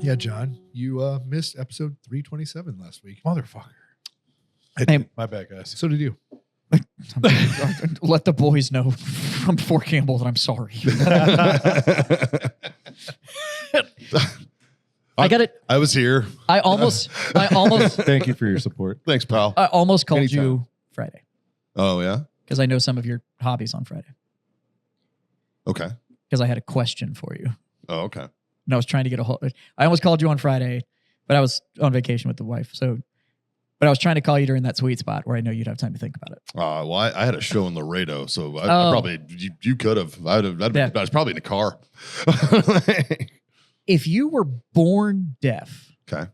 Yeah, John, you missed episode 327 last week. Motherfucker. Hey. My bad, guys. So did you. Let the boys know from Fort Campbell that I'm sorry. I got it. I was here. I almost Thank you for your support. Thanks, pal. called Anytime. you Friday Oh, yeah? because I know some of your hobbies on Friday Okay. because I had a question for you. Oh, okay. And I was trying to get a hold. I almost called you on Friday, but I was on vacation with the wife. But I was trying to call you during that sweet spot where I know you'd have time to think about it. Well, I had a show in Laredo, so I Oh. probably, you could have. I was probably in the car. If you were born deaf, Okay.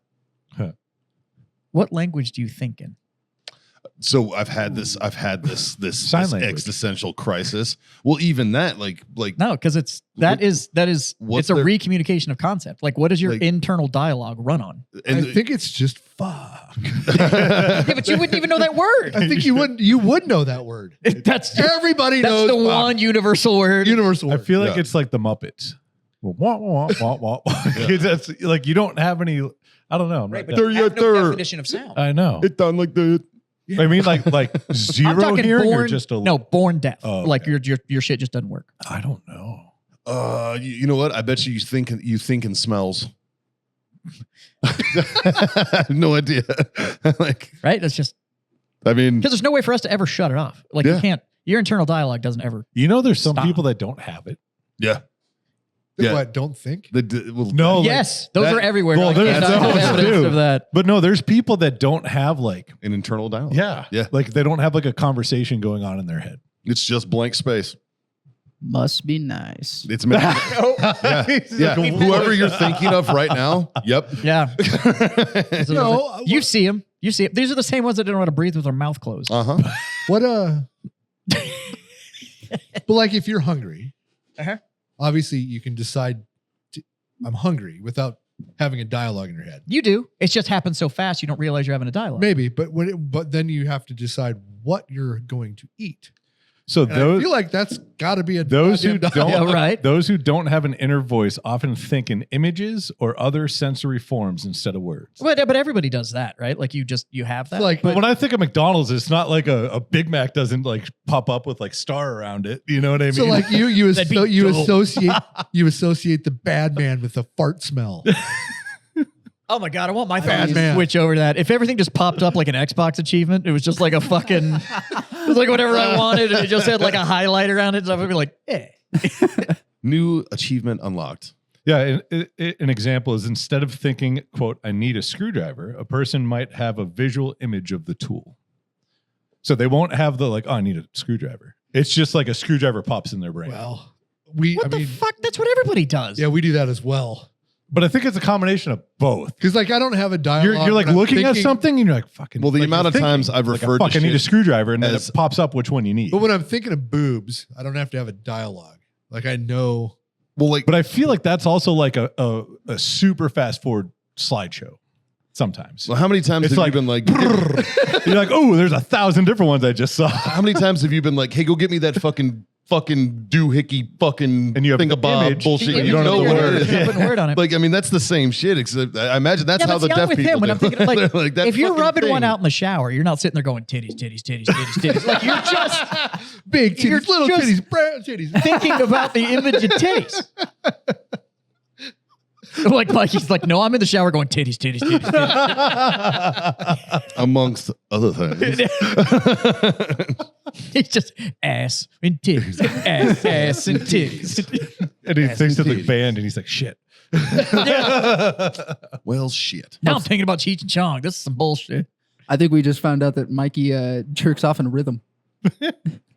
what language do you think in? So I've had this Sign language. existential crisis. Well, even that, like No, because that is what's it's a their- recommunication of concept. Like, what does your Like- internal dialogue run on? and I think it's just fuck. Yeah, but you wouldn't even know that word. I think you would know that word. That's Everybody that's knows the fuck. one universal word. Universal I word. feel like Yeah. it's like the Muppets. Well, wah, wah, wah, wah, wah. That's like you don't have any. I don't know. I'm Right, not but that- you have no There. definition of sound. I know. it done like the. I mean, like I'm zero talking hearing or born, just a no, born deaf. Oh, okay. Like your shit just doesn't work. I don't know. You know what? I bet you think in smells. I have no idea. Like, Right? That's just I mean, because there's no way for us to ever shut it off. Like Yeah. you can't. Your internal dialogue doesn't ever. You know, there's some Stop. people that don't have it. yeah. Yeah. What? Don't think. Well, No, like- Yes, those that- are everywhere. Well, I there's cannot have those evidence too. of that. But no, there's people that don't have like, an internal dialogue. yeah, Yeah. like they don't have like a conversation going on in their head. It's just blank space. Must be nice. It's meant. Yeah. Whoever you're thinking of right now. Yep. Yeah. No, You see them. You see 'em. These are the same ones that don't know how to breathe with their mouth closed. Uh-huh. What but like if you're hungry, Uh-huh. obviously you can decide I'm hungry without having a dialogue in your head. You do. It just happens so fast you don't realize you're having a dialogue. Maybe, but but then you have to decide what you're going to eat. So And I those feel like that's got to be a those who goddamn don't dialogue. Yeah, right. those who don't have an inner voice often think in images or other sensory forms instead of words. But everybody does that, right? Like you have that. Like, But when I think of McDonald's, it's not like a Big Mac doesn't like pop up with like star around it. You know what I mean? so like That'd be dope. you associate the bad man with the fart smell. oh my God, I want my Bad phone to man. switch over to that. If everything just popped up like an Xbox achievement, it was just like a fucking, it was like whatever I wanted. And it just had like a highlight around it. So I would be like, eh. New achievement unlocked. Yeah, an example is instead of thinking, quote, I need a screwdriver, a person might have a visual image of the tool. So they won't have the like, oh, I need a screwdriver. It's just like a screwdriver pops in their brain. Well, What the fuck? That's what everybody does. yeah, we do that as well. But I think it's a combination of both. Because like I don't have a dialogue. You're like when I'm looking at thinking- something and you're like, fucking. Well, the like, amount you're of thinking, times I've like, referred fuck, to I need a shit screwdriver, and then as- it pops up which one you need. But when I'm thinking of boobs, I don't have to have a dialogue. Like I know. Well, like, But I feel like that's also like a super fast forward slideshow. Sometimes well, how many times It's have like, you been like, you're like, oh, there's 1,000 different ones I just saw. how many times have you been like, hey, go get me that fucking doohickey fucking And you have the thingamabob image, bullshit. but You don't know the what word. it is. You're not putting a word on it. Like, I mean, that's the same shit. Except I imagine that's Yeah, how but the see, I'm deaf with people him when do. I'm thinking like, They're that if you're fucking rubbing one thing. out in the shower, you're not sitting there going titties, titties, titties, titties, titties, titties. Like you're just Big You're titties, little just- titties, brown titties. thinking about the image of titties. Like Mikey's like, no, I'm in the shower going titties, titties, titties, titties. amongst other things. It's just ass and titties, ass and titties. And he thinks of the titties. band and he's like, shit. Well, shit. Now I'm thinking about Cheech and Chong. This is some bullshit. I think we just found out that Mikey jerks off in rhythm.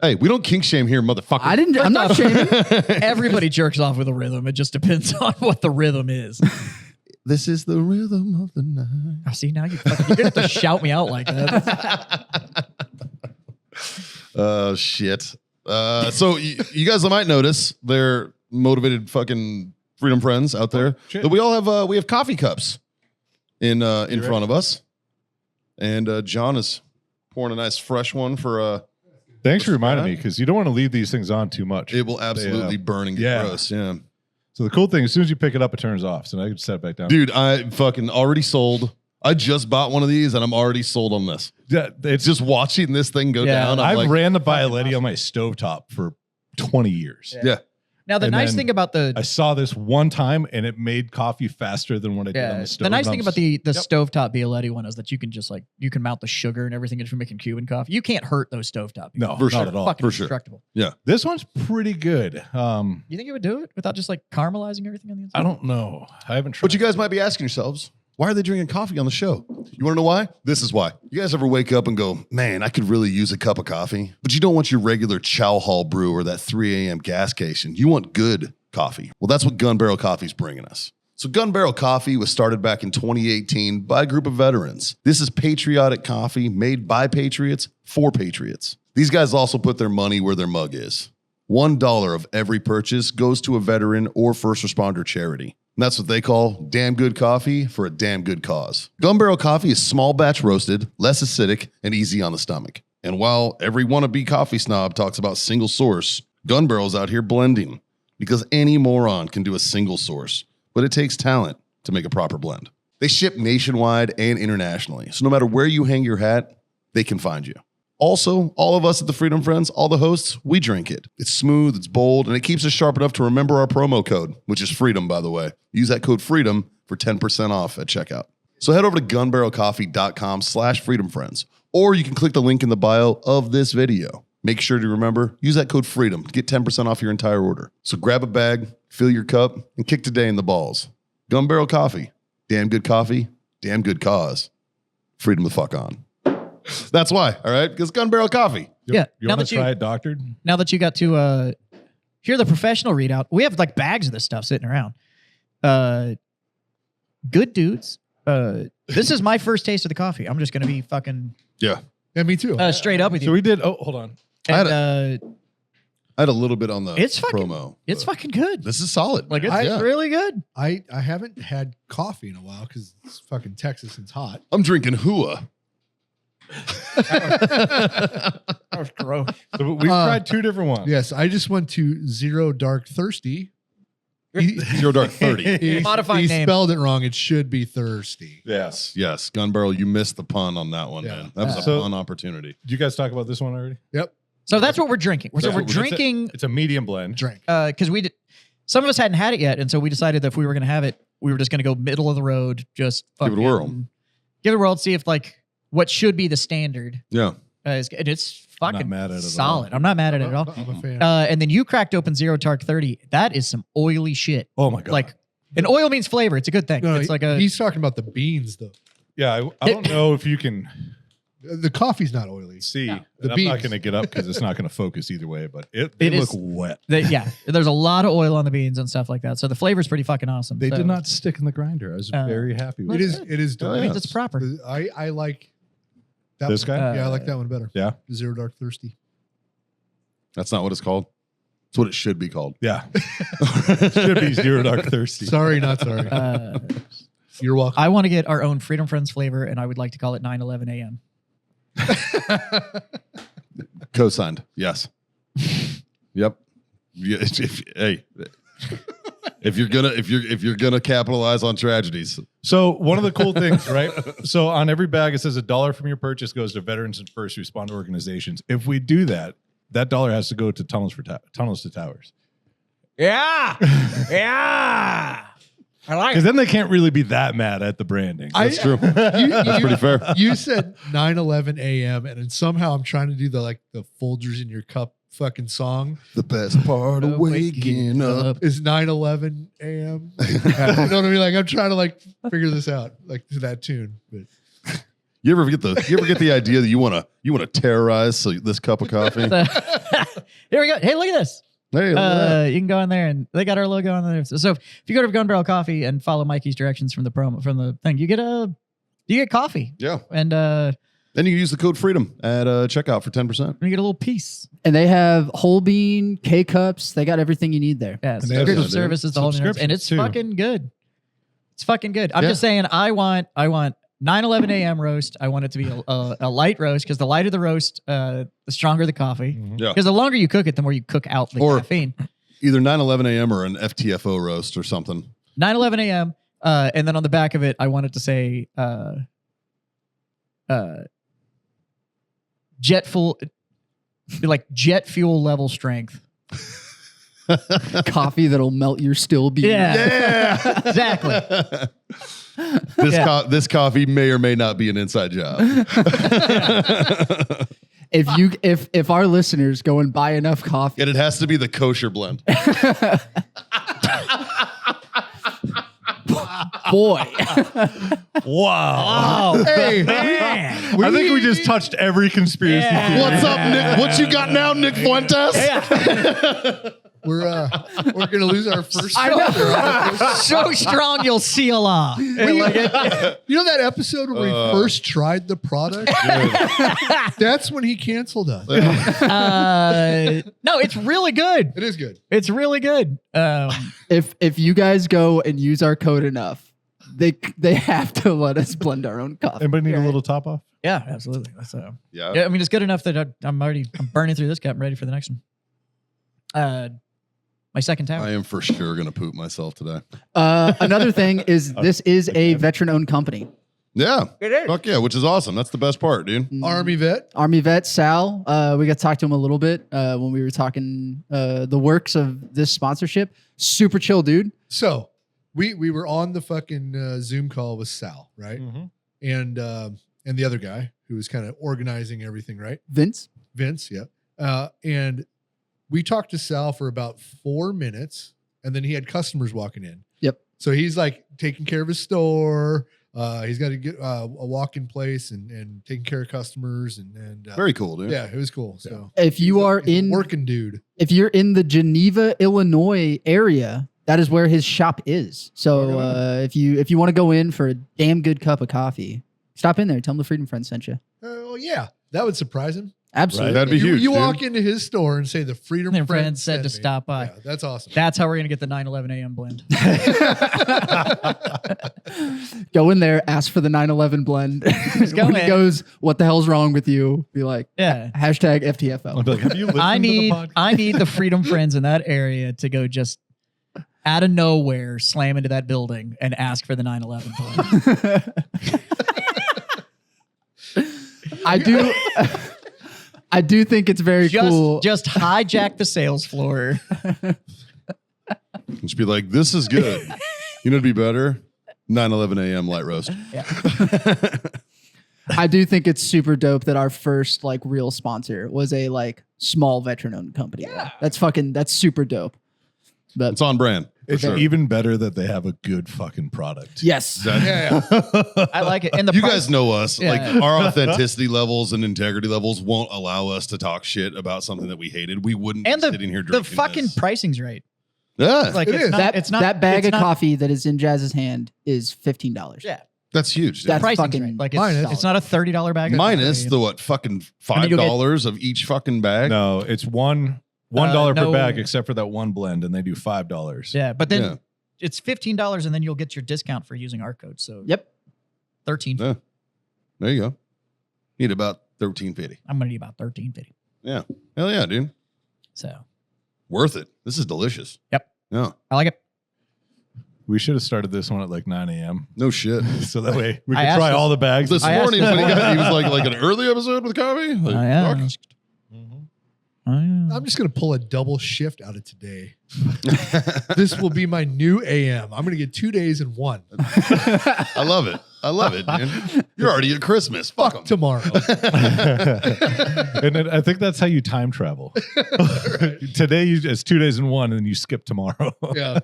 Hey, we don't kink shame here, motherfucker. I'm not shaming. Everybody jerks off with a rhythm. It just depends on what the rhythm is. This is the rhythm of the night. Oh, see, now you're gonna have to shout me out like that. Shit. So you guys might notice they're motivated fucking freedom friends out there. shit. That we all have we have coffee cups in front of us, and John is pouring a nice fresh one for Thanks for reminding me because you don't want to leave these things on too much. it will absolutely burn and get Yeah. gross. Yeah. So the cool thing, as soon as you pick it up, it turns off. So now you can set it back down. Dude, I fucking already sold. I just bought one of these and I'm already sold on this. Yeah, It's just watching this thing go Yeah, down. I'm I've like, ran the Bialetti on my stovetop for 20 years. yeah. Now the And nice then thing about the I saw this one time and it made coffee faster than what I did on the stove. the nice And thing I'm about the Yep. stovetop Bialetti one is that you can just like you can mount the sugar and everything if you're making Cuban coffee. You can't hurt those stovetop. No, For not sure. at all. Fucking for sure. indestructible. This one's pretty good. You think it would do it without just like caramelizing everything on the inside? I don't know. I haven't tried. But you guys might be asking yourselves, why are they drinking coffee on the show? You want to know why? This is why. You guys ever wake up and go, man, I could really use a cup of coffee? But you don't want your regular Chow Hall brew or that 3 a.m. gas station. You want good coffee. Well, that's what Gun Barrel Coffee's bringing us. So Gun Barrel Coffee was started back in 2018 by a group of veterans. This is patriotic coffee made by patriots for patriots. These guys also put their money where their mug is. $1 of every purchase goes to a veteran or first responder charity. And that's what they call damn good coffee for a damn good cause. Gun Barrel Coffee is small batch roasted, less acidic, and easy on the stomach. And while every wannabe coffee snob talks about single source, Gun Barrel's out here blending because any moron can do a single source, but it takes talent to make a proper blend. They ship nationwide and internationally, so no matter where you hang your hat, they can find you. Also, all of us at the Freedom Friends, all the hosts, we drink it. It's smooth, it's bold, and it keeps us sharp enough to remember our promo code, which is FREEDOM, by the way. Use that code FREEDOM for 10% off at checkout. So head over to gunbarrelcoffee.com/freedomfriends, or you can click the link in the bio of this video. Make sure to remember, use that code FREEDOM to get 10% off your entire order. So grab a bag, fill your cup, and kick today in the balls. Gun Barrel Coffee. Damn good coffee, damn good cause. Freedom the fuck on. That's why, all right? Because Gun Barrel Coffee. Yeah. You Now want that to you try it doctored? now that you got to hear the professional readout, we have like bags of this stuff sitting around. Good dudes. This is my first taste of the coffee. I'm just gonna be fucking Yeah. Yeah, me too. straight up with So you. we did. Oh, hold on. And, I had a little bit on the It's fucking- promo. it's but fucking good. This is solid. Like it's yeah. really good. I haven't had coffee in a while because it's fucking Texas and it's hot. I'm drinking Hua. That was gross. So we've tried two different ones. Yes, I just went to Zero Dark Thirsty. Zero Dark 30. He, Modified he name. spelled it wrong. It should be thirsty. Yes. Yes. Gun Barrel, you missed the pun on that one, Yeah. man. That was a So- fun opportunity. Did you guys talk about this one already? Yep. So that's what we're drinking. So Yeah. we're It's a- drinking It's a medium blend. Drink. because we did. Some of us hadn't had it yet, and so we decided that if we were going to have it, we were just going to go middle of the road, just Give it a whirl. fucking- Give it a whirl. See if like what should be the standard Yeah. is, and it's fucking mad at it at solid. all. I'm not mad at it at all. I'm a fan. And then you cracked open Zero Dark 30. That is some oily shit. Oh my god. Like, and oil means flavor. It's a good thing. No, it's like a. he's talking about the beans though. yeah, I don't know if you can The coffee's not oily. see. No. And The I'm not beans. going to get up because it's not going to focus either way. But they It look is- wet. Yeah, there's a lot of oil on the beans and stuff like that. So the flavor's pretty fucking awesome. They So did not stick in the grinder. I was very happy with It is. It is. Oh, That yeah. means it's proper. I like that This one. guy? Yeah, I like that one better. Yeah. Zero Dark Thirsty. That's not what it's called. It's what it should be called. Yeah. Should be Zero Dark Thirsty. Sorry, not sorry. You're welcome. I want to get our own Freedom Friends flavor, and I would like to call it 9/11 a.m. Co-signed. Yes. Yep. Yeah, hey, if you're gonna capitalize on tragedies, So one of the cool things, right? So on every bag it says $1 from your purchase goes to veterans and first responder organizations. If we do that, that dollar has to go to Tunnels to Towers. Yeah, yeah. I like Because then they can't really be that mad at the branding. that's true. You, That's pretty fair. You said 9/11 a.m. and then somehow I'm trying to do the Folgers in your cup fucking song. The best part of waking up. Is 9/11 a.m. You know what I mean? Like I'm trying to figure this out, to that tune. But You ever get the idea that you wanna terrorize this cup of coffee? Here we go. Hey, look at this. Hey, look at that. You can go in there, and they got our logo on there. So if you go to Gun Barrel Coffee and follow Mikey's directions from the thing, you get coffee, Yeah. and Then you can use the code FREEDOM at checkout for 10%. you get a little piece. And they have whole bean, K cups. They got everything you need there. Yeah, And they have subscription the services, the whole nine yards, and it's subscriptions, too. fucking good. It's fucking good. I'm Yeah. just saying, I want 9/11 a.m. roast. I want it to be a light roast because the lighter the roast, the stronger the coffee. Mhm. Yeah. Because the longer you cook it, the more you cook out the Or- caffeine. Either 9:11 a.m. or an FTFO roast or something. 9:11 a.m. And then on the back of it, I wanted to say jet fuel level strength. Coffee that'll melt your still beer. Yeah. Exactly. This coffee may or may not be an inside job. If our listeners go and buy enough coffee, And it has to be the kosher blend. boy, Wow. Hey, Man. I think we just touched every conspiracy Yeah. theory. What's up, Nick? What you got now, Nick Fuentes? we're gonna lose our first. I know. sponsor. So strong you'll see a lot. You know that episode where we first tried the product? That's when he canceled us. No, it's really good. It is good. It's really good. if you guys go and use our code enough, they have to let us blend our own coffee. Anybody need a little top off? Yeah, absolutely. So, Yeah. yeah, I mean, it's good enough that I'm burning through this cup. I'm ready for the next one. My second tower. I am for sure going to poop myself today. Another thing is this is a veteran-owned company. Yeah. It is. Fuck yeah, which is awesome. That's the best part, dude. Army vet. Army vet Sal. We got to talk to him a little bit when we were talking the works of this sponsorship. Super chill dude. So we were on the fucking Zoom call with Sal, right? And the other guy who was kind of organizing everything, right? Vince. Vince, yeah. And we talked to Sal for about 4 minutes, and then he had customers walking in. Yep. So he's like taking care of his store. He's got to get a walk-in place and taking care of customers and Very cool, dude. yeah, it was cool. So If you are he's a in working dude. if you're in the Geneva, Illinois area, that is where his shop is. So if you want to go in for a damn good cup of coffee, stop in there. Tell him the Freedom Friends sent you. Oh yeah, that would surprise him. Absolutely. That'd be You, huge. you dude. walk into his store and say the Freedom Their Friends friend said to sent me. stop by. Yeah, that's awesome. That's how we're gonna get the 9:11 a.m. blend. Go in there, ask for the 9/11 blend. go when he in. goes, "What the hell's wrong with you?" Be like, Yeah. hashtag FTFO. I'll be like, have you listened I to the need podcast? the Freedom Friends in that area to go just out of nowhere, slam into that building and ask for the 9/11 blend. I do think it's very cool. Just hijack the sales floor. Just be like, this is good. You know, it'd be better. 9:11 a.m. light roast. I do think it's super dope that our first like real sponsor was a like small veteran owned company. Yeah. That's super dope. But It's on brand. for It's sure. even better that they have a good fucking product. yes. yeah. I like it. And the You price- guys know us. Yeah. Like our authenticity levels and integrity levels won't allow us to talk shit about something that we hated. We wouldn't and be sitting here the drinking fucking this. pricing's right. Yeah, Like It it's is. not, it's not that bag it's of not- coffee that is in Jazz's hand is $15. Yeah, that's huge. dude. That's pricing's fucking right. Like minus- it's not a $30 bag. of Minus coffee. the what fucking I mean, you'll get- $5 of each fucking bag. No, it's $1 per no. bag, except for that one blend, and they do $5. Yeah, but then Yeah. it's $15, and then you'll get your discount for using our code. So Yep. 13. Yeah. There you go. Need about $13.50. I'm gonna need about $13.50. Yeah. Hell yeah, dude. So Worth it. This is delicious. Yep. Yeah. I like it. We should have started this one at like 9 a.m. No shit. so that way we I could asked try this- all the bags. This I asked morning this when he morning. was like an early episode with coffee. Like, I am. fuck. I'm just gonna pull a double shift out of today. This will be my new AM. I'm gonna get 2 days in one. I love it. I love it, man. You're already at Christmas. Fuck 'em. Tomorrow. And then I think that's how you time travel. Today it's 2 days in one, and then you skip tomorrow. Yeah.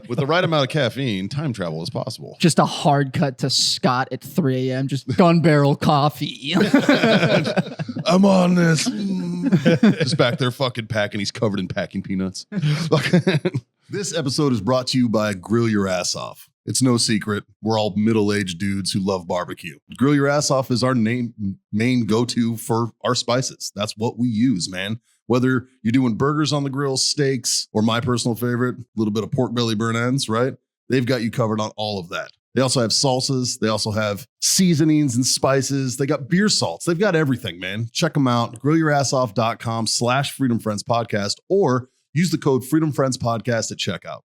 With the right amount of caffeine, time travel is possible. Just a hard cut to Scott at 3 a.m. Just gun barrel coffee. I'm on this. Just back there fucking packing. He's covered in packing peanuts. This episode is brought to you by Grill Your Ass Off. It's no secret. We're all middle-aged dudes who love barbecue. Grill Your Ass Off is our main go-to for our spices. That's what we use, man. Whether you're doing burgers on the grill, steaks, or my personal favorite, a little bit of pork belly burn ends, right? They've got you covered on all of that. They also have salsas. They also have seasonings and spices. They got beer salts. They've got everything, man. Check them out. GrillYourAssOff.com/Freedom Friends Podcast, or Use the code Freedom Friends Podcast at checkout.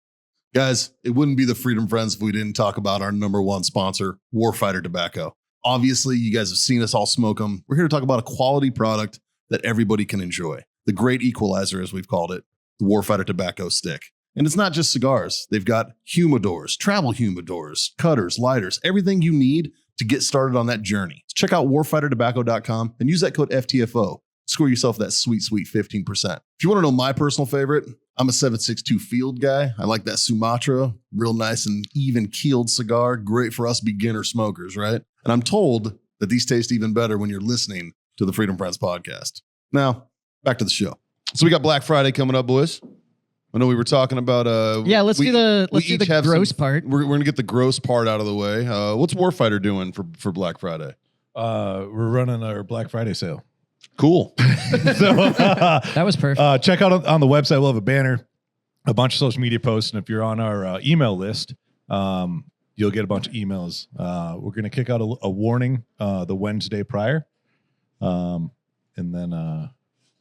Guys, it wouldn't be the Freedom Friends if we didn't talk about our number one sponsor, Warfighter Tobacco. Obviously, you guys have seen us all smoke them. We're here to talk about a quality product that everybody can enjoy. The great equalizer, as we've called it, the Warfighter Tobacco Stick. And it's not just cigars. They've got humidors, travel humidors, cutters, lighters, everything you need to get started on that journey. So check out warfightertobacco.com and use that code FTFO. Score yourself that sweet, sweet 15%. If you want to know my personal favorite, I'm a 762 Field guy. I like that Sumatra, real nice and even keeled cigar. Great for us beginner smokers, right? And I'm told that these taste even better when you're listening to the Freedom Friends podcast. Now, back to the show. So we got Black Friday coming up, boys. I know we were talking about let's do the gross part. We're gonna get the gross part out of the way. What's Warfighter doing for Black Friday? We're running our Black Friday sale. Cool. So That was perfect. check out on the website. We'll have a banner, a bunch of social media posts, and if you're on our email list, you'll get a bunch of emails. We're going to kick out a warning the Wednesday prior, and then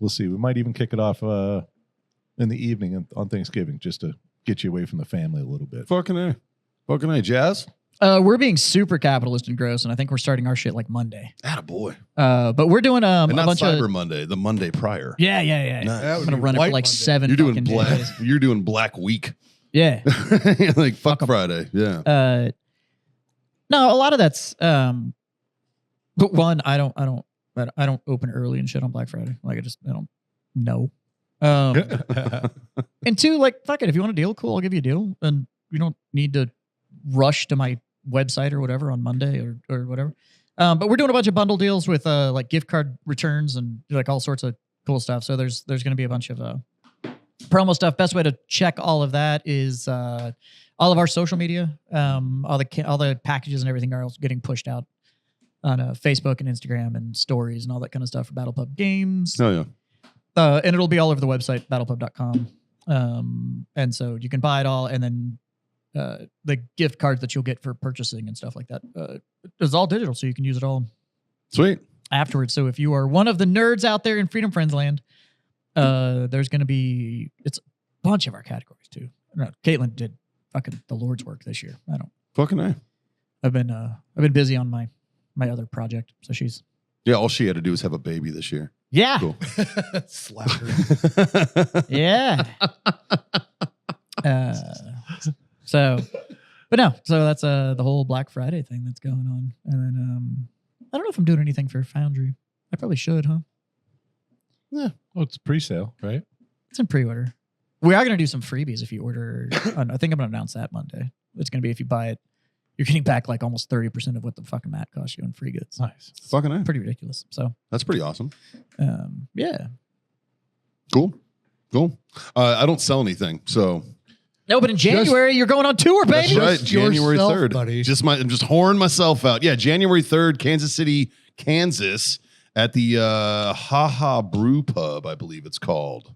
we'll see. We might even kick it off in the evening on Thanksgiving, just to get you away from the family a little bit. Fucking A. Jazz? We're being super capitalist and gross, and I think we're starting our shit like Monday. Attaboy. But we're doing a And not bunch Cyber of Monday, the Monday prior. yeah. Nice. That I'm would gonna be run it for White like Monday. 7 You're doing fucking Black. days. You're doing Black Week. Yeah. Like fuck Fuck 'em. Friday. Yeah. No, a lot of that's but one, I don't open early and shit on Black Friday. Like I don't know. And two, like, fuck it. If you want a deal, cool, I'll give you a deal. And you don't need to rush to my website or whatever on Monday or whatever. But we're doing a bunch of bundle deals with like gift card returns and like all sorts of cool stuff. So there's going to be a bunch of promo stuff. Best way to check all of that is all of our social media. All the packages and everything are also getting pushed out on Facebook and Instagram and stories and all that kind of stuff for Battle Pub Games. Oh yeah. And it'll be all over the website, battlepub.com. And so you can buy it all. And then the gift cards that you'll get for purchasing and stuff like that is all digital. So you can use it all Sweet. afterwards. So if you are one of the nerds out there in Freedom Friends land, there's going to be, it's a bunch of our categories too. No, Caitlin did fucking the Lord's work this year. Fucking A. I've been busy on my other project. So she's, Yeah, all she had to do was have a baby this year. yeah. Cool. Slap her. Yeah. So that's the whole Black Friday thing that's going on. And then I don't know if I'm doing anything for Foundry. I probably should, huh? Well, it's pre-sale, right? It's in pre-order. We are going to do some freebies if you order. I think I'm going to announce that Monday. It's going to be if you buy it, you're getting back like almost 30% of what the fucking mat costs you in free goods. Nice. Fucking A. Pretty ridiculous. So That's pretty awesome. yeah. Cool. I don't sell anything, so No, but in January you're going on tour, baby. that's right. Just January yourself, 3rd. buddy. I'm just whoring myself out. Yeah, January 3rd, Kansas City, Kansas, at the Ha Ha Brew Pub, I believe it's called.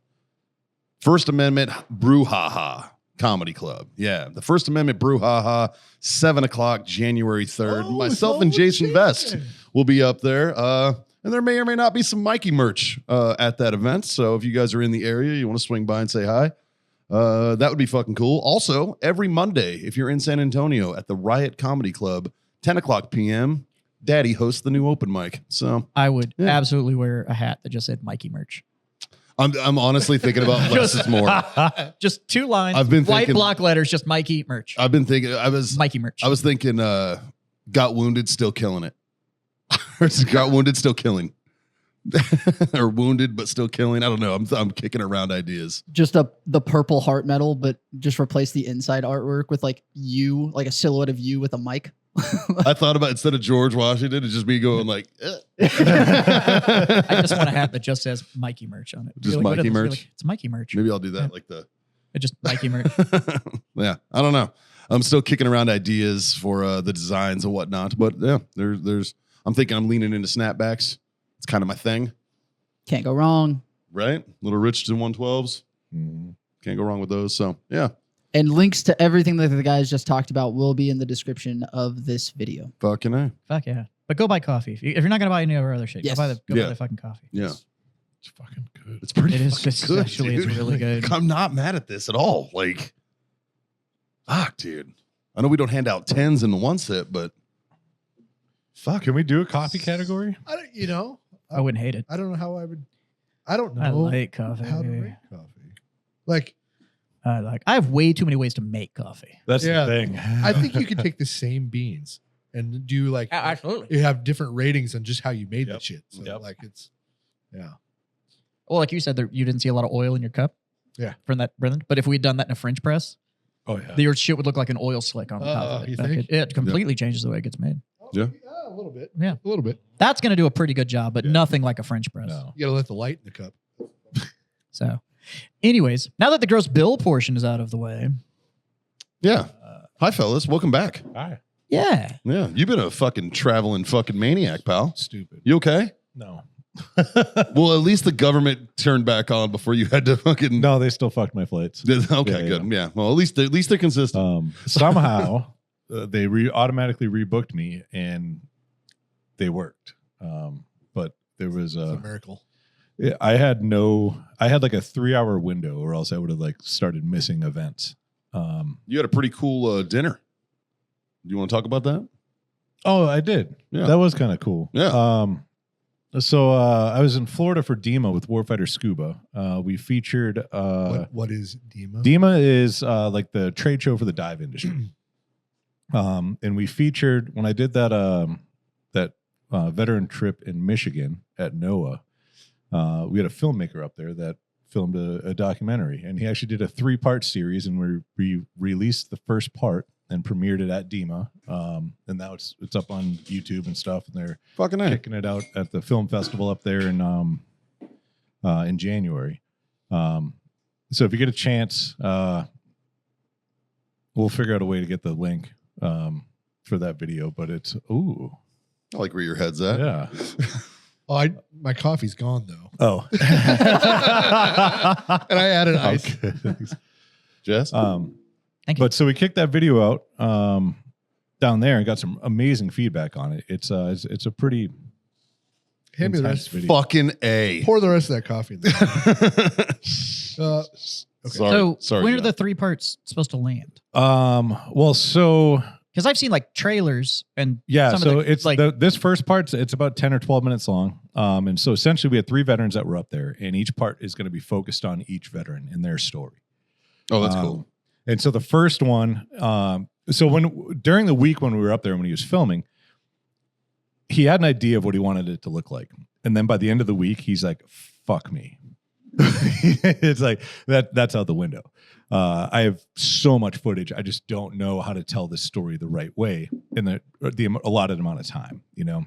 First Amendment Brew Ha Ha Comedy Club. Yeah, the First Amendment Brew Ha Ha, 7:00, January 3rd. Oh, Myself it's and all Jason Jason. Vest will be up there. And there may or may not be some Mikey merch at that event. So if you guys are in the area, you want to swing by and say hi, that would be fucking cool. Also, every Monday, if you're in San Antonio at the Riot Comedy Club, 10:00 p.m., Daddy hosts the new open mic. So I would Yeah. absolutely wear a hat that just said Mikey merch. I'm honestly thinking about less is more. Just 2 lines. I've been white thinking- block letters, just Mikey merch. I've been thinking, I was thinking, got wounded, still killing it. Or got wounded, still killing. Or wounded, but still killing. I don't know. I'm kicking around ideas. Just the purple heart metal, but just replace the inside artwork with like you, like a silhouette of you with a mic. I thought about instead of George Washington, it's just me going like, I just want a hat that just says Mikey merch on it. Just You're like, what Mikey is this? You're merch? like, it's Mikey merch. maybe I'll do that like the. It's just Mikey merch. Yeah, I don't know. I'm still kicking around ideas for the designs and whatnot, but yeah, there's. I'm thinking I'm leaning into snapbacks. It's kind of my thing, Can't go wrong. right? Little Richardson 112s. Can't go wrong with those. So yeah, And links to everything that the guys just talked about will be in the description of this video. fucking A. Fuck yeah. But go buy coffee. If you're not going to buy any of our other shit, Yes. go buy the Yeah. fucking coffee. Yeah, It's fucking good. it's pretty It is. fucking It's good, actually dude. it's really good. I'm not mad at this at all. Like, fuck, dude. I know we don't hand out 10s in one sit, but fuck. Can we do a coffee category? I don't, you know, I wouldn't hate it. I don't know how I would. I don't know I like coffee. how to make coffee. Like, I have way too many ways to make coffee. That's Yeah. the thing. I think you could take the same beans and do like Absolutely. you have different ratings on just how you made the Yep. shit. So Yep. like it's yeah. Well, like you said, you didn't see a lot of oil in your cup. Yeah. From that, Brendan. But if we'd done that in a French press, Oh yeah. your shit would look like an oil slick on the top of you it. Like, think? it completely changes the way it gets made. Yeah. A little bit. Yeah. A little bit. That's going to do a pretty good job, but Yeah. nothing like a French press. No. You gotta let the light in the cup. So, anyways, now that the gross bill portion is out of the way, Yeah. Hi, fellas. Welcome back. Hi. yeah. Yeah. You've been a fucking traveling fucking maniac, pal. Stupid. You okay? No. Well, at least the government turned back on before you had to fucking. No, they still fucked my flights. Okay, Yeah, good. Yeah. Well, at least they're consistent. Somehow they automatically rebooked me and they worked. But there was It's a miracle. I had like a 3-hour window or else I would have like started missing events. You had a pretty cool dinner. Do you want to talk about that? Oh, I did. Yeah. That was kind of cool. Yeah. So I was in Florida for DEMA with Warfighter Scuba. We featured What is DEMA? DEMA is like the trade show for the dive industry. And we featured when I did that veteran trip in Michigan at NOAA. We had a filmmaker up there that filmed a documentary, and he actually did a 3-part series, and we released the first part and premiered it at DEMA. And now it's up on YouTube and stuff, and they're Fucking A. kicking it out at the film festival up there in January. So if you get a chance, we'll figure out a way to get the link for that video. But it's I like where your head's at. yeah. Oh, my coffee's gone though. Oh, And I added ice. okay. Thanks. Jess? Thank you. But so we kicked that video out down there and got some amazing feedback on it. It's a pretty Hand me the intense rest. video. Fucking A. Pour the rest of that coffee in there. So when are the 3 parts supposed to land? Well, so Because I've seen like trailers and yeah, some so of the, it's like like this first part. It's about 10 or 12 minutes long. And so essentially, we had 3 veterans that were up there, and each part is going to be focused on each veteran and their story. Oh, that's cool. And so the first one, so during the week when we were up there when he was filming, he had an idea of what he wanted it to look like, and then by the end of the week, he's like, "Fuck me." It's like that's out the window. I have so much footage. I just don't know how to tell this story the right way in the allotted amount of time, you know?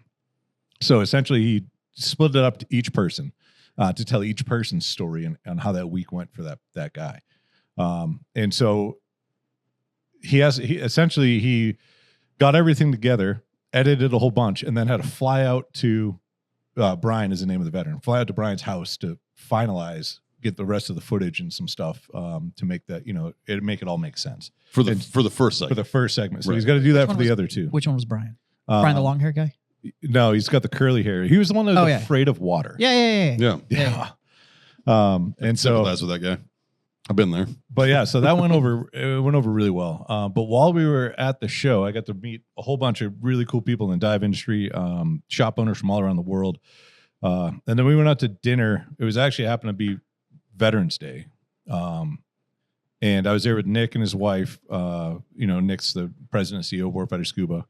So essentially he split it up to each person to tell each person's story and how that week went for that guy. And so he got everything together, edited a whole bunch, and then had to fly out to Brian is the name of the veteran, fly out to Brian's house to finalize, get the rest of the footage and some stuff to make that, make it all make sense For the first for segment. the first segment. So Right. he's got to do that Which for one the was- other 2. which one was Brian? Brian, the long hair guy? No, he's got the curly hair. He was the one that was Oh, yeah. afraid of water. Yeah. Yeah. Yeah. And so, Sympathize with that guy. I've been there. but yeah, so that went over. It went over really well. But while we were at the show, I got to meet a whole bunch of really cool people in the dive industry, shop owners from all around the world. And then we went out to dinner. It was actually happened to be Veterans Day. And I was there with Nick and his wife. Nick's the president and CEO of Warfighter Scuba.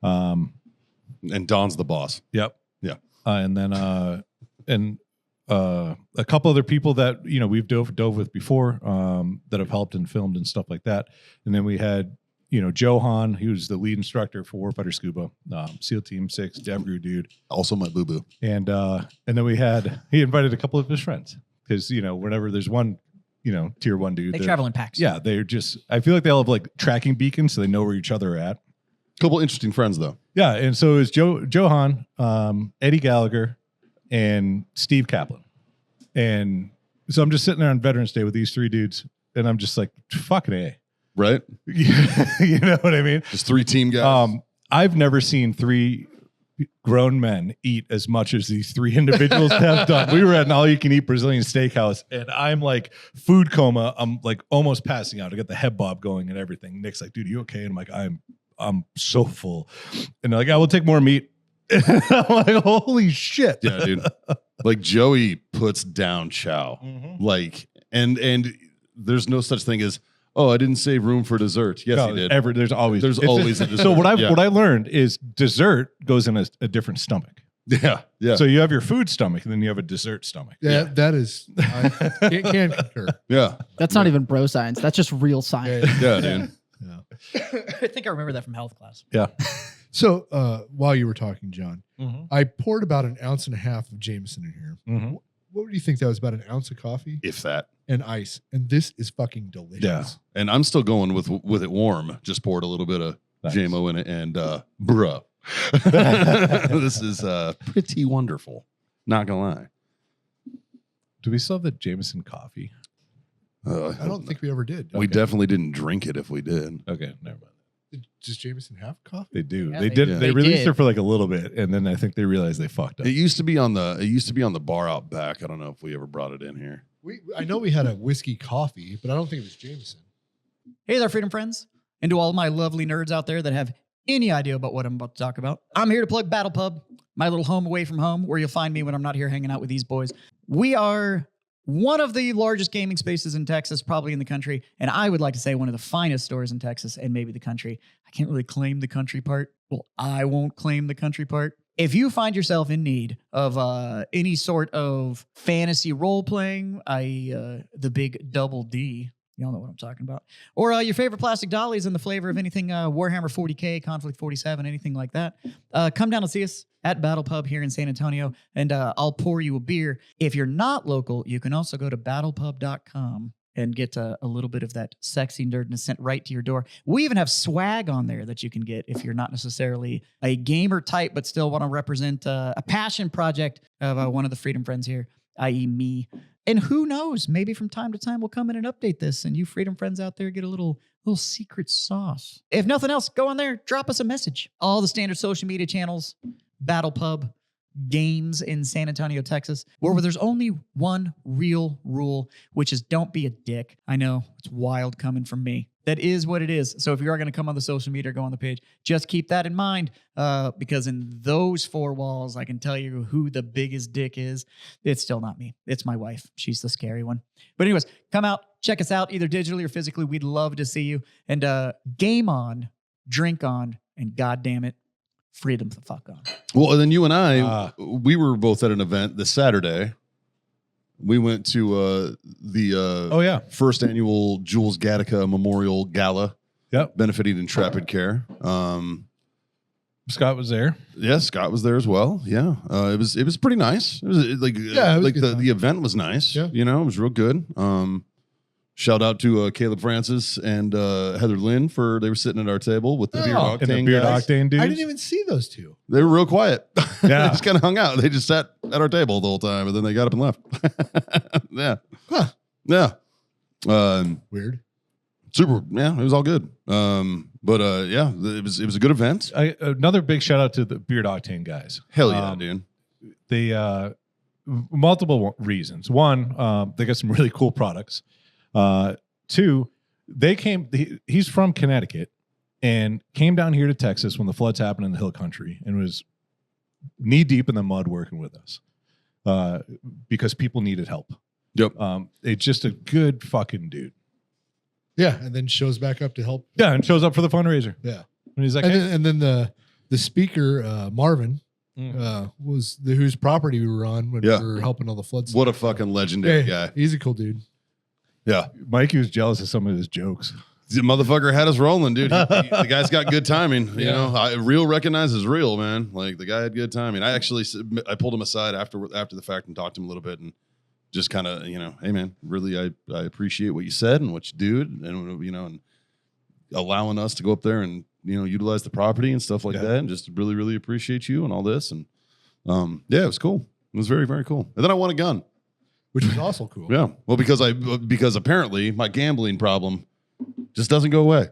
And Don's the boss. Yep. Yeah. And then a couple other people that we've dove with before that have helped and filmed and stuff like that. And then we had Johan, he was the lead instructor for Warfighter Scuba, SEAL Team 6, DevGru dude. Also my boo-boo. And then he invited a couple of his friends because whenever there's one tier 1 dude, They travel in packs. Yeah, they're just. I feel like they all have like tracking beacons, so they know where each other are at. Couple interesting friends though. Yeah, and so it was Johan, Eddie Gallagher, and Steve Kaplan. And so I'm just sitting there on Veterans Day with these 3 dudes, and I'm just like, fucking A. Right? You know what I mean? Just 3 team guys. I've never seen 3 grown men eat as much as these three individuals have done. We were at an all-you-can-eat Brazilian steakhouse, and I'm like food coma. I'm like almost passing out. I got the head bob going and everything. Nick's like, dude, you okay? And I'm like, I'm so full. And they're like, I will take more meat. And I'm like, holy shit. Yeah, dude. Like Joey puts down chow. Like, and there's no such thing as, oh, I didn't save room for dessert. Yes, No, he did. there's always There's always a dessert. So what Yeah. I learned is dessert goes in a different stomach. Yeah, yeah, So you have your food stomach, and then you have a dessert stomach. Yeah, that is. I can concur. yeah, That's not even bro science. That's just real science. yeah, dude. Yeah. I think I remember that from health class. Yeah. So while you were talking, John, Mm-hmm. I poured about an ounce and a half of Jameson in here. Mm-hmm. What would you think that was? About an ounce of coffee If that. and ice, and this is fucking delicious. Yeah. And I'm still going with it warm. Just poured a little bit of Nice. JMO in it, and bruh, this is pretty wonderful. Not gonna lie. Do we still have the Jameson coffee? I don't think we ever did. we definitely didn't drink it. If we did, Okay, never mind. Does Jameson have coffee? They do. Yeah, they they did. do. They They released did. it for like a little bit, and then I think they realized they fucked up. it used to be on the bar out back. I don't know if we ever brought it in here. I know we had a whiskey coffee, but I don't think it was Jameson. Hey there, Freedom Friends, and to all my lovely nerds out there that have any idea about what I'm about to talk about. I'm here to plug Battle Pub, my little home away from home, where you'll find me when I'm not here hanging out with these boys. We are one of the largest gaming spaces in Texas, probably in the country, and I would like to say one of the finest stores in Texas and maybe the country. I can't really claim the country part. Well, I won't claim the country part. If you find yourself in need of any sort of fantasy role playing, the big double D, y'all know what I'm talking about, or your favorite plastic dollies in the flavor of anything Warhammer 40K, Conflict 47, anything like that, come down and see us at Battle Pub here in San Antonio, and I'll pour you a beer. If you're not local, you can also go to battlepub.com and get a little bit of that sexy nerdness sent right to your door. We even have swag on there that you can get if you're not necessarily a gamer type, but still want to represent a passion project of one of the Freedom Friends here, i.e. me. And who knows, maybe from time to time we'll come in and update this, and you Freedom Friends out there get a little secret sauce. If nothing else, go on there, drop us a message. All the standard social media channels, Battle Pub, Games in San Antonio, Texas, where there's only one real rule, which is don't be a dick. I know, it's wild coming from me. That is what it is. So if you are going to come on the social media or go on the page, just keep that in mind, because in those four walls, I can tell you who the biggest dick is. It's still not me. It's my wife. She's the scary one. But anyways, come out, check us out, either digitally or physically. We'd love to see you. And game on, drink on, and goddamn it, freedom the fuck on. Well, and then you and I, we were both at an event this Saturday. We went to the Oh yeah. first annual Jules Gattaca Memorial Gala, Yep. benefiting Intrepid Care. Scott was there. Yeah, Scott was there as well. Yeah, it was pretty nice. It was like Yeah, it was like good time. the event was nice. Yeah. You know, it was real good. Shout out to Caleb Francis and Heather Lynn they were sitting at our table with the Beard Oh, And the Octane Beard guys. Octane dudes. I didn't even see those two. They were real quiet. they Yeah. just kind of hung out. They just sat at our table the whole time, and then they got up and left. Yeah, Huh. yeah. Weird. Super. Yeah, it was all good. But yeah, it was a good event. Another big shout out to the Beard Octane guys. Hell yeah, Um, dude. They multiple reasons. One, they got some really cool products. Two, he's from Connecticut and came down here to Texas when the floods happened in the Hill Country and was knee deep in the mud working with us because people needed help. Yep. It's just a good fucking dude. Yeah, and then shows back up to help. Yeah, and shows up for the fundraiser. Yeah, And he's like, and hey. then the speaker Marvin was whose property we were on when Yeah. we were helping all the floods. What a fucking legendary Hey, guy. he's a cool dude. Yeah. Mikey was jealous of some of his jokes. The motherfucker had us rolling, dude. The guy's got good timing. You Yeah. know, real recognizes real, man. Like the guy had good timing. I pulled him aside after the fact and talked to him a little bit and just kind of, you know, hey man, really, I appreciate what you said and what you do, and you know, and allowing us to go up there and you know utilize the property and stuff like Yeah. that, and just really, really appreciate you and all this. And yeah, it was cool. It was very, very cool. And then I won a gun. Which was also cool. Yeah. Well, because apparently my gambling problem Just doesn't go away.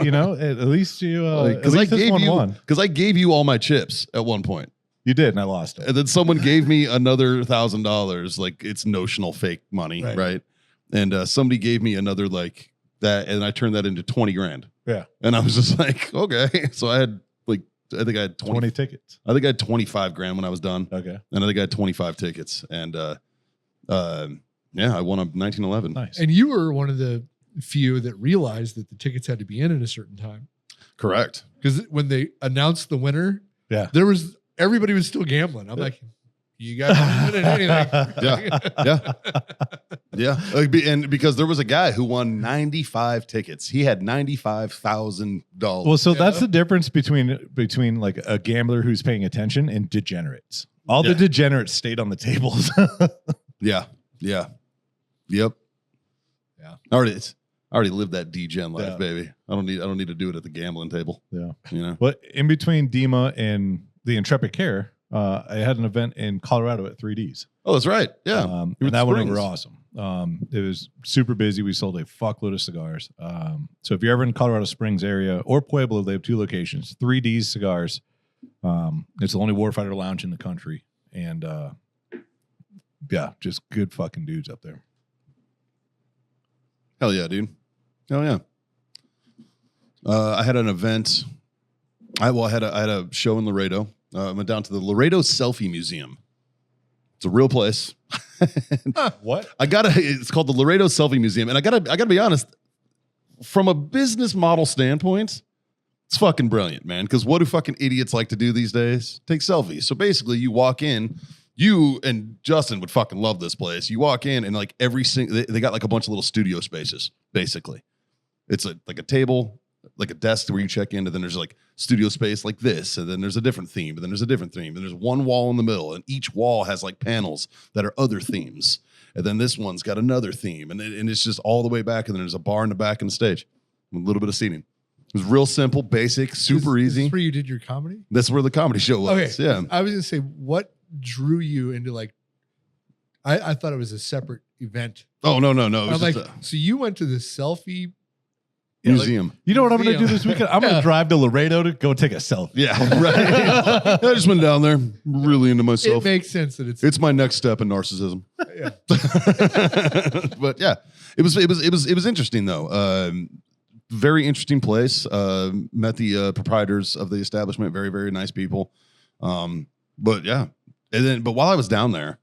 You know, at least you, at Because I least this gave one you, won. because I gave you all my chips at one point, You did, and I lost it. and then someone gave me another $1,000, like it's notional fake money, Right. right? And somebody gave me another like that, and I turned that into 20 grand. Yeah. And I was just like, okay. So I had like, I think I had 20 tickets. I think I had 25 grand when I was done, Okay. and I think I had 25 tickets, and yeah, I won a 1911. Nice. And you were one of the few that realized that the tickets had to be in at a certain time. Correct. Because when they announced the winner, Yeah. everybody was still gambling. I'm like, you guys aren't winning anything. Yeah. Yeah. And because there was a guy who won 95 tickets. He had $95,000. Well, so Yeah. that's the difference between like a gambler who's paying attention and degenerates. All Yeah. the degenerates stayed on the tables. Yeah. Yeah. Yep. Yeah. I already lived that degen life, Yeah. baby. I don't need to do it at the gambling table. Yeah. You know? But in between DEMA and the Intrepid Care, I had an event in Colorado at 3Ds. Oh, that's right. Yeah. And You were that at one Springs. was awesome. It was super busy. We sold a fuckload of cigars. So if you're ever in Colorado Springs area or Pueblo, they have 2 locations, 3Ds Cigars. It's the only Warfighter lounge in the country. And yeah, just good fucking dudes up there. Hell yeah, dude. Hell yeah. I had an event. I had a show in Laredo. I went down to the Laredo Selfie Museum. It's a real place. What? It's called the Laredo Selfie Museum. And I gotta be honest, from a business model standpoint, it's fucking brilliant, man. Because what do fucking idiots like to do these days? Take selfies. So basically, you walk in, you and Justin would fucking love this place. You walk in and like every single, they got like a bunch of little studio spaces, basically. It's like a table, like a desk where you check in, and then there's like studio space like this, and then there's a different theme, and then there's a different theme, and there's one wall in the middle, and each wall has like panels that are other themes, and then this one's got another theme, and it's just all the way back, and then there's a bar in the back and the stage, with a little bit of seating. It was real simple, basic, super Is this easy. where you did your comedy? That's where the comedy show was. Okay. Yeah. I was gonna say, what drew you into like? I thought it was a separate event. Oh no. It I'm was like, just so you went to the selfie? a museum. You know what I'm going to do Museum. this weekend? I'm going to Yeah. drive to Laredo to go take a selfie. Yeah, right. I just went down there, really into It myself. makes sense that it's It's my next step in narcissism. yeah. But yeah, it was interesting though. Very interesting place. Met the proprietors of the establishment. Very, very nice people. But yeah, but while I was down there,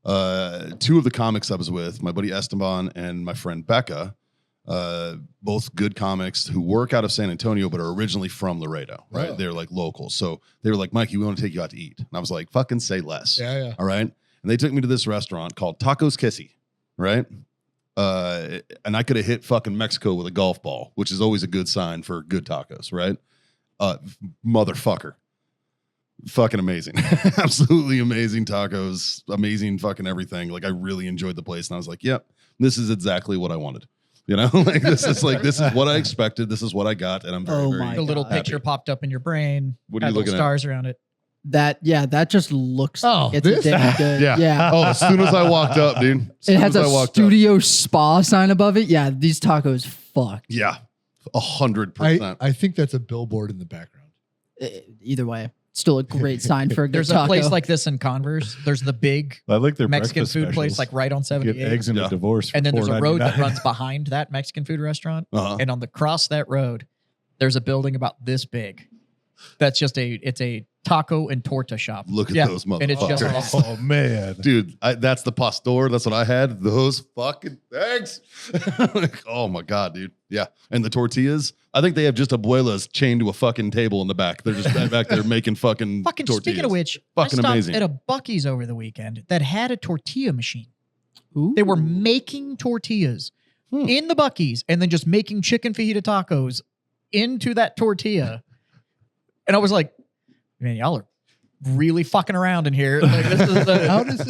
2 of the comics I was with, my buddy Esteban and my friend Becca, both good comics who work out of San Antonio but are originally from Laredo. Right? Oh. They're like locals, so they were like, "Mikey, we want to take you out to eat." And I was like, "Fucking say less." Yeah. All right. And they took me to this restaurant called Tacos Kissy, right? And I could have hit fucking Mexico with a golf ball, which is always a good sign for good tacos, right? Motherfucker. Fucking amazing. Absolutely amazing tacos, amazing fucking everything. Like I really enjoyed the place. And I was like, yep, this is exactly what I wanted. You know, like this is what I expected. This is what I got. And I'm very, Oh very my The little God. picture popped up in your brain. What are you had little looking at? stars around it. That just looks. Oh, it's this? damn good. Yeah. Yeah. Oh, as soon as I walked up, dude. As It soon has as I a walked up. studio spa sign above it. Yeah, these tacos fucked. Yeah. 100%. I think that's a billboard in the background. Either way, still a great sign for a good There's taco. a place like this in Converse. There's the big I like their Mexican breakfast food place, specials. like right on Get 78. eggs and Yeah. a divorce. And then there's a road that $4.99. runs behind that Mexican food restaurant. Uh-huh. And on the cross that road, there's a building about this big. That's just it's a taco and torta shop. Look at Yeah, those and it's just motherfuckers. Oh man, Dude, that's the pastor. That's what I had. Those fucking things. Like, oh my God, dude. Yeah. And the tortillas, I think they have just abuelas chained to a fucking table in the back. They're just back there making fucking Fucking tortillas. speaking of which, Fucking I stopped amazing. at a Buc-ee's over the weekend that had a tortilla machine. Ooh. They were making tortillas in the Buc-ee's and then just making chicken fajita tacos into that tortilla. And I was like, man, y'all are really fucking around in here. Like, this is How does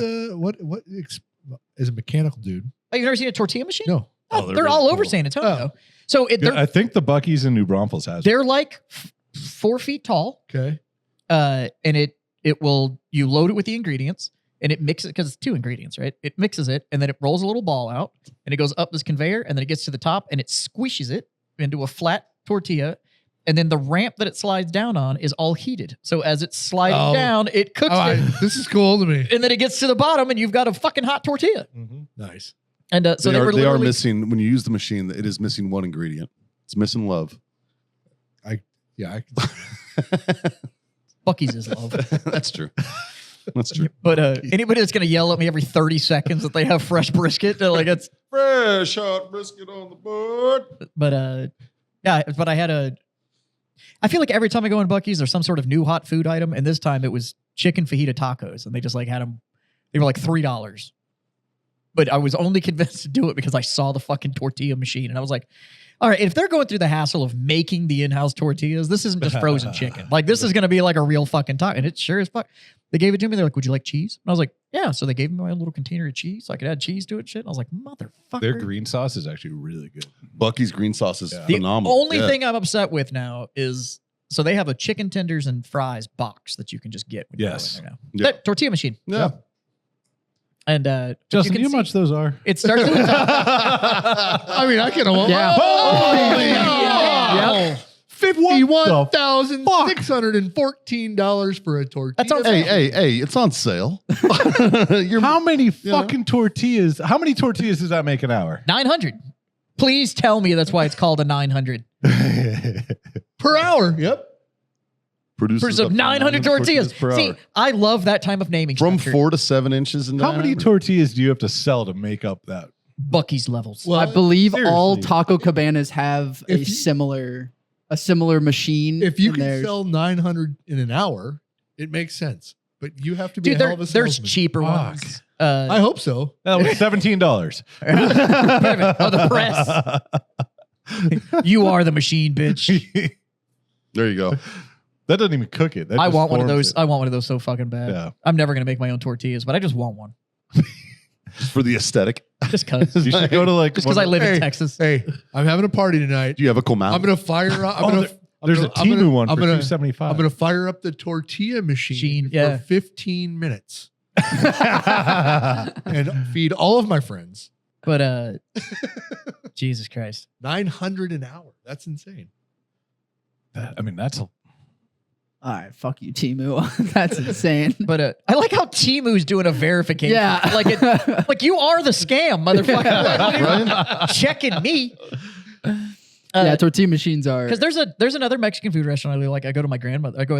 is a mechanical dude? Have you never seen a tortilla machine? No. Oh, Oh, they're they're really all over cool. San Antonio. Oh. So Yeah, they're I think the Buc-ee's in New Braunfels has. they're like 4 feet tall. Okay. And you load it with the ingredients. and it mixes because it's 2 ingredients, right? It mixes it, and then it rolls a little ball out, and it goes up this conveyor, and then it gets to the top, and it squishes it into a flat tortilla, and then the ramp that it slides down on is all heated. So as it's sliding Oh. down, it cooks it, This is cool to me. and then it gets to the bottom, and you've got a fucking hot tortilla. Nice. And so they were are literally- missing when you use the machine. It is missing one ingredient. It's missing love. Yeah. Bucky's is love. That's true. That's true. But anybody that's gonna yell at me every 30 seconds that they have fresh brisket, they're like it's. Fresh hot brisket on the board. But yeah. But I feel like every time I go in Bucky's, there's some sort of new hot food item, and this time it was chicken fajita tacos, and they just like had them. They were like $3. But I was only convinced to do it because I saw the fucking tortilla machine, and I was like, all right, if they're going through the hassle of making the in-house tortillas, this isn't just frozen chicken. Like, this is going to be like a real fucking taco. And it sure as fuck. They gave it to me. They're like, would you like cheese? And I was like, yeah. So they gave me my own little container of cheese so I could add cheese to it and shit. And I was like, motherfucker. Their green sauce is actually really good. Bucky's green sauce is Yeah. The phenomenal. only Yeah. thing I'm upset with now is, so they have a chicken tenders and fries box that you can just get when Yes. you go in there now. Yeah. That tortilla machine. Yeah. And Justin, you you know can how much those are? it starts at the top. I mean, I can. Yeah. Oh, Yep. $51,614 for a tortilla. That sounds- Hey, it's on sale. You're, How many know? fucking tortillas? How many tortillas does that make an hour? 900. Please tell me that's why it's called a 900. per hour. Yep. produces For up to 900 tortillas. per See, hour. I love that time of naming. From structure. 4 to 7 inches. In How many diameter. tortillas do you have to sell to make up that? Bucky's levels. Well, I believe all seriously. taco cabanas have If a you- similar machine. If you in can theirs. sell 900 in an hour, it makes sense. But you have to be Dude, a hell of a there's salesman. cheaper Fuck. ones. I hope so. That was $17. Oh, the press. You are the machine, bitch. There you go. That doesn't even cook it. That I just want one of forms those. it. I want one of those so fucking bad. Yeah. I'm never gonna make my own tortillas, but I just want one. For the aesthetic. Just cause. You should go to like Just because I live in Hey. Texas. Hey, I'm having a party tonight. Do you have a cool I'm gonna fire up. There's a Temu one for $2.75. I'm gonna fire up the tortilla machine Yeah. for 15 minutes and feed all of my friends. But Jesus Christ. 900 an hour. That's insane. I mean, that's a All right, fuck you, Timu. That's insane. But I like how Timu's doing a verification. Yeah. Like you are the scam, motherfucker. Checking me. Yeah, tortilla machines are. Because there's another Mexican food restaurant I really like. I go with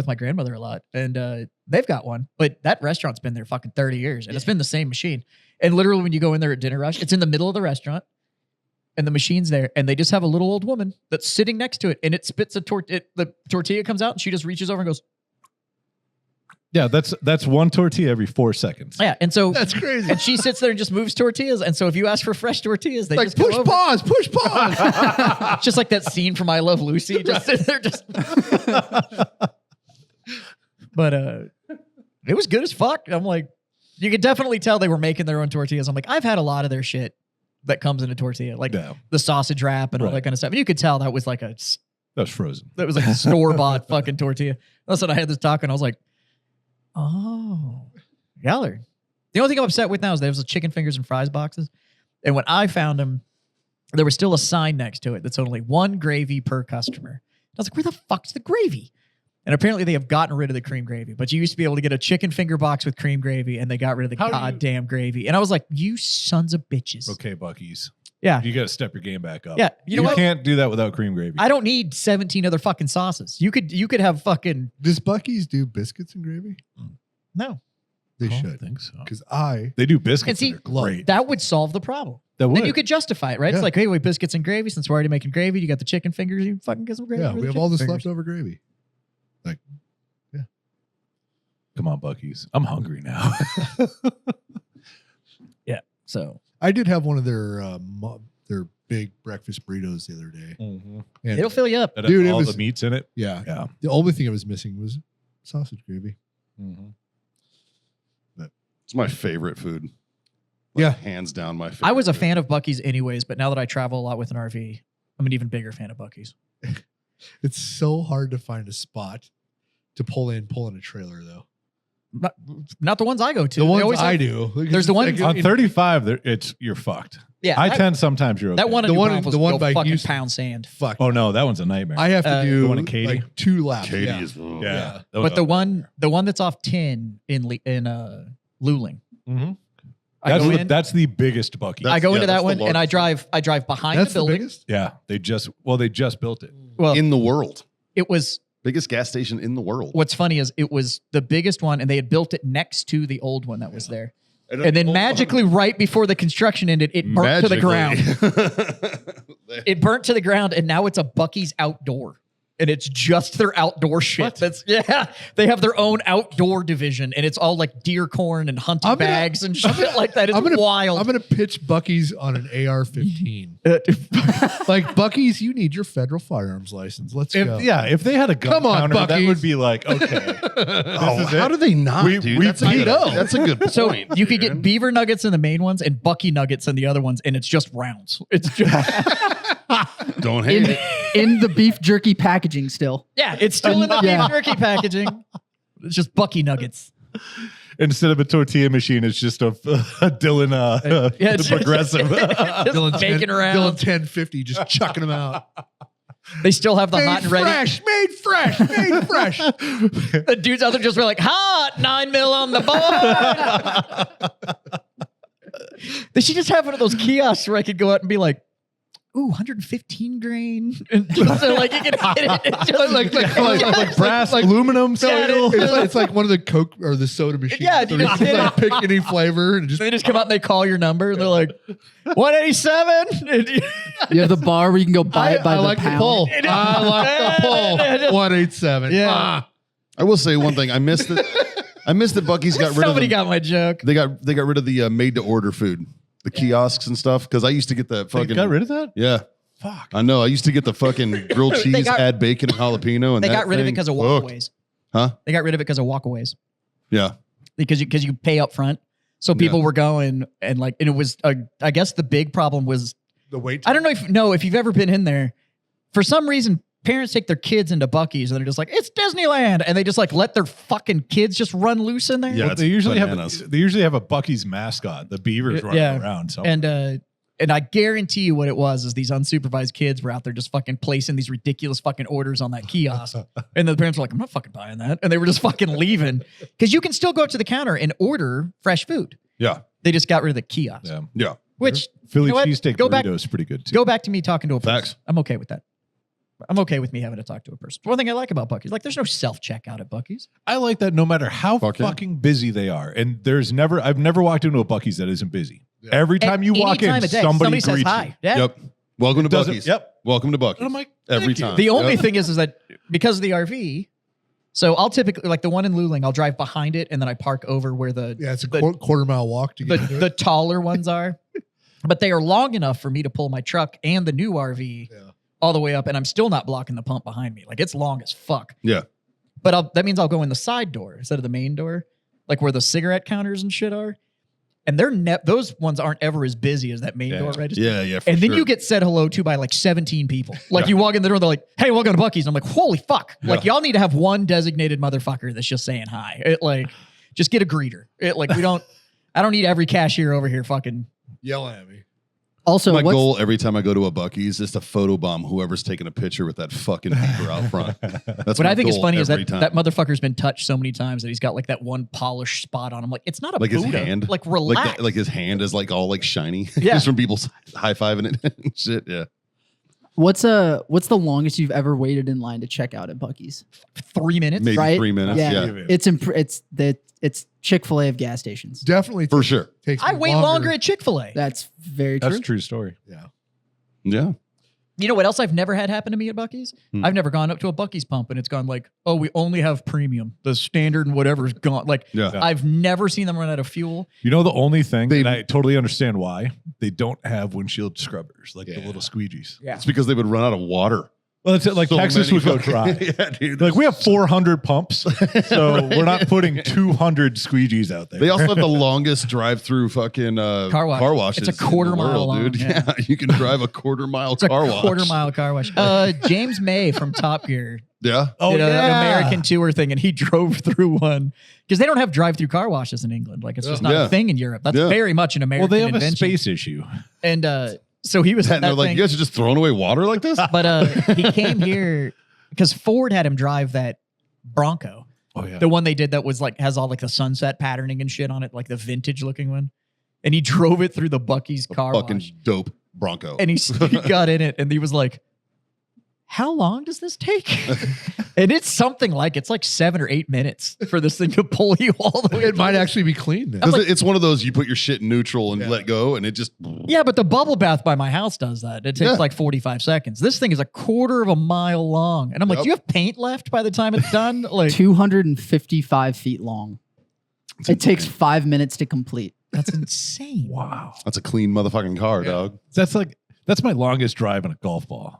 my grandmother a lot, and they've got one, but that restaurant's been there fucking 30 years, and it's been the same machine. And literally, when you go in there at dinner rush, it's in the middle of the restaurant, and the machine's there, and they just have a little old woman that's sitting next to it, and it spits the tortilla comes out, and she just reaches over and goes, yeah. That's one tortilla every 4 seconds. yeah. And so That's crazy. and she sits there and just moves tortillas, and so if you ask for fresh tortillas, they Like just go push over. pause, push pause. It's just like that scene from I Love Lucy. Just sitting there, just. But it was good as fuck. I'm like, you could definitely tell they were making their own tortillas. I'm like, I've had a lot of their shit that comes in a tortilla, like Yeah, the sausage wrap and all Right. that kind of stuff. And you could tell that was like a frozen. store bought fucking tortilla. That's when I had this taco, and I was like, oh, Yaller. The only thing I'm upset with now is there was a chicken fingers and fries boxes, and when I found them, there was still a sign next to it that said only one gravy per customer. I was like, where the fuck's the gravy? And apparently they have gotten rid of the cream gravy, but you used to be able to get a chicken finger box with cream gravy, and they got rid of the How do you- goddamn gravy. And I was like, you sons of bitches. Okay, Bucky's. Yeah. You got to step your game back up. Yeah. You know what? can't do that without cream gravy. I don't need 17 other fucking sauces. You could have fucking Does Bucky's do biscuits and gravy? no. They I don't should. think so. Because They do biscuits. And see, and they're great. That would solve the problem. That would. Then you could justify it, right? Yeah. It's like, hey, wait, biscuits and gravy. Since we're already making gravy, you got the chicken fingers. You fucking get some gravy. yeah, with we the have chicken all this fingers. leftover gravy. Come on, Bucky's. I'm hungry now. So I did have one of their big breakfast burritos the other day. Mhm. And it'll fill you up. That Dude, has it all was- the meats in it. yeah, Yeah. the only thing I was missing was sausage gravy. Mhm. It's my favorite food. Yeah. Hands down my favorite. I was a food. fan of Bucky's anyways, but now that I travel a lot with an RV, I'm an even bigger fan of Bucky's. It's so hard to find a spot to pull in a trailer though. not the ones I go to. The They ones always I have- do. There's the one- On 35, you're fucked. Yeah, I-10 sometimes you're okay. that one. The In New one- Braunfels the one go by fucking Houston. pound sand. Fuck. Oh no, that one's a nightmare. I have to do the one in Katy? like 2 laps. Katie yeah. is. yeah. But the one that's off 10 in Luling. Mhm. I go in. That's the biggest Bucky. That's- I go yeah, into that that's the one and I largest drive behind That's the the building. biggest. yeah, they just built it. Well, in the world. it was. Biggest gas station in the world. What's funny is it was the biggest one, and they had built it next to the old one that was there. And then magically, right before the construction ended, it burnt to the ground. It burnt to the ground, and now it's a Bucky's outdoor. And it's just their outdoor shit. They have their own outdoor division, and it's all like deer corn and hunting bags and shit like that. It's wild. I'm gonna pitch Bucky's on an AR-15. Like Bucky's, you need your federal firearms license. Let's go. If they had a gun Come on, counter, that Buc-ee's. would be like, okay. Oh, is it. how do they not, We- dude? we That's a beat good- up. That's a good point. So you could get man. beaver nuggets in the main ones and Bucky nuggets in the other ones, and it's just rounds. It's just Don't hate In, it. in the beef jerky packaging still. yeah, it's still in the Yeah. beef jerky packaging. It's just Bucky nuggets. Instead of a tortilla machine, it's just a Dylan Yeah, it's progressive. Just bacon around. Dylan 1050, just chucking them out. They still have the hot and ready. made fresh, made fresh. The dudes out there just were like, hot 9 mil on the board. They should just have one of those kiosks where I could go out and be like, ooh, 115 grain. And just, so, like, you can hit it. It's just like brass, aluminum, steel. It's like one of the Coke or the soda machines. Yeah, so you you just can hit like pick any flavor and just They just come out and they call your number and they're like, 187. And you- You have the bar where you can go buy it by I the like pound. the pull. I like the pull. 187. Yeah. Ah. I will say one thing. I missed it. I missed that Bucky's got rid of Somebody them. got my joke. They got rid of the made to order food, the kiosks and stuff. Because I used to get the They fucking got rid of that? yeah. Fuck. I know. I used to get the fucking grilled They cheese, got- add bacon and jalapeno, and They that got rid of it thing because of cooked. walkaways. Huh? They got rid of it because of walkaways. Yeah. Because you pay up front. So people were going and it was, I guess the big problem was, The wait. I don't know if you've ever been in there. For some reason, parents take their kids into Buc-ee's and they're just like, it's Disneyland. And they just like let their fucking kids just run loose in there. Yeah. Well, it's they usually bananas. have a Bucky's mascot, the beavers running Yeah. around. So And I guarantee you what it was is these unsupervised kids were out there just fucking placing these ridiculous fucking orders on that kiosk. And the parents were like, I'm not fucking buying that. And they were just fucking leaving. Because you can still go up to the counter and order fresh food. Yeah. They just got rid of the kiosk. yeah. Yeah. Which, Philly you know what? cheesesteak Go back- burrito is pretty good too. go back to me talking to a person. Facts. I'm okay with that. I'm okay with me having to talk to a person. One thing I like about Buc-ee's, like there's no self-checkout at Buc-ee's. I like that no matter how Fuck yeah. fucking busy they are. And I've never walked into a Bucky's that isn't busy. Every time you Any walk in, time of day, somebody says greets hi. you. Yeah. Yep. Welcome to Doesn't- Bucky's. Yep. Welcome to Bucky's. And I'm like, every thank you. time. The only Yep. thing is that because of the RV, so I'll typically, like the one in Luling, I'll drive behind it and then I park over where the Yeah, it's a the, quarter mile walk to the, get to it. the taller ones are. But they are long enough for me to pull my truck and the new RV Yeah. all the way up, and I'm still not blocking the pump behind me. Like it's long as fuck. Yeah. But that means I'll go in the side door instead of the main door, like where the cigarette counters and shit are. And those ones aren't ever as busy as that main door register. Yeah. Yeah. For And then sure. you get said hello to by like 17 people. Like you walk in the door, they're like, "Hey, welcome to Buc-ee's." I'm like, "Holy fuck!" Like y'all need to have one designated motherfucker that's just saying hi. It like, just get a greeter. It like we don't. I don't need every cashier over here fucking. Yelling at me. Also, My what's, goal every time I go to a Bucky's is to photobomb whoever's taking a picture with that fucking beaver out front. That's What my I think is goal funny is every that time. that motherfucker's been touched so many times that he's got like that one polished spot on him. Like it's not a like his Buddha. hand, Like relax. like his hand is like all like shiny. Yeah. Just from people high fiving it and shit. Yeah. what's the longest you've ever waited in line to check out at Buc-ee's? 3 minutes. Maybe Right? 3 minutes. Yeah. Yeah. It's Chick-fil-A of gas stations. Definitely For sure. takes I me wait longer at Chick-fil-A. That's very That's true. a true story. Yeah. Yeah. You know what else I've never had happen to me at Buc-ee's? I've never gone up to a Buc-ee's pump and it's gone like, oh, we only have premium. The standard and whatever's gone. Like, Yeah. I've never seen them run out of fuel. You know the only thing, They- and I totally understand why, they don't have windshield scrubbers, like the Yeah. little squeegees. Yeah. It's because they would run out of water. Well, it's like So Texas many would go fucking- dry. Yeah, dude. Like we have 400 pumps, so we're not putting 200 squeegees out there. They also have the longest drive-through fucking Car wash. washes. It's a in quarter the mile world, long, dude. yeah. Yeah, you can drive a quarter mile It's a car wash. quarter mile car wash. James May from Top Gear Yeah. Oh, did an yeah. American tour thing, and he drove through one because they don't have drive-through car washes in England. Like it's just not Yeah. a thing in Europe. That's Yeah. very much an Well, American they have a invention. space issue. And so he was at And they're that like, thing. you guys are just throwing away water like this? But he came here because Ford had him drive that Bronco, Oh, yeah. the one they did that was like has all like the sunset patterning and shit on it, like the vintage looking one. And he drove it through the Buc-ee's car Fucking wash. dope Bronco. And he got in it, and he was like, "How long does this take?" And it's something like it's like 7 or 8 minutes for this thing to pull you all the way. It might through. actually be clean then. Because it's one of those you put your shit in neutral and Yeah. let go, and it just Yeah, but the bubble bath by my house does that. It takes Yeah. like 45 seconds. This thing is a quarter of a mile long. And I'm like, Yep. do you have paint left by the time it's done? Like, 255 feet long. It takes 5 minutes to complete. that's insane. Wow. that's a clean motherfucking car, Yeah. dog. That's my longest drive in a golf ball.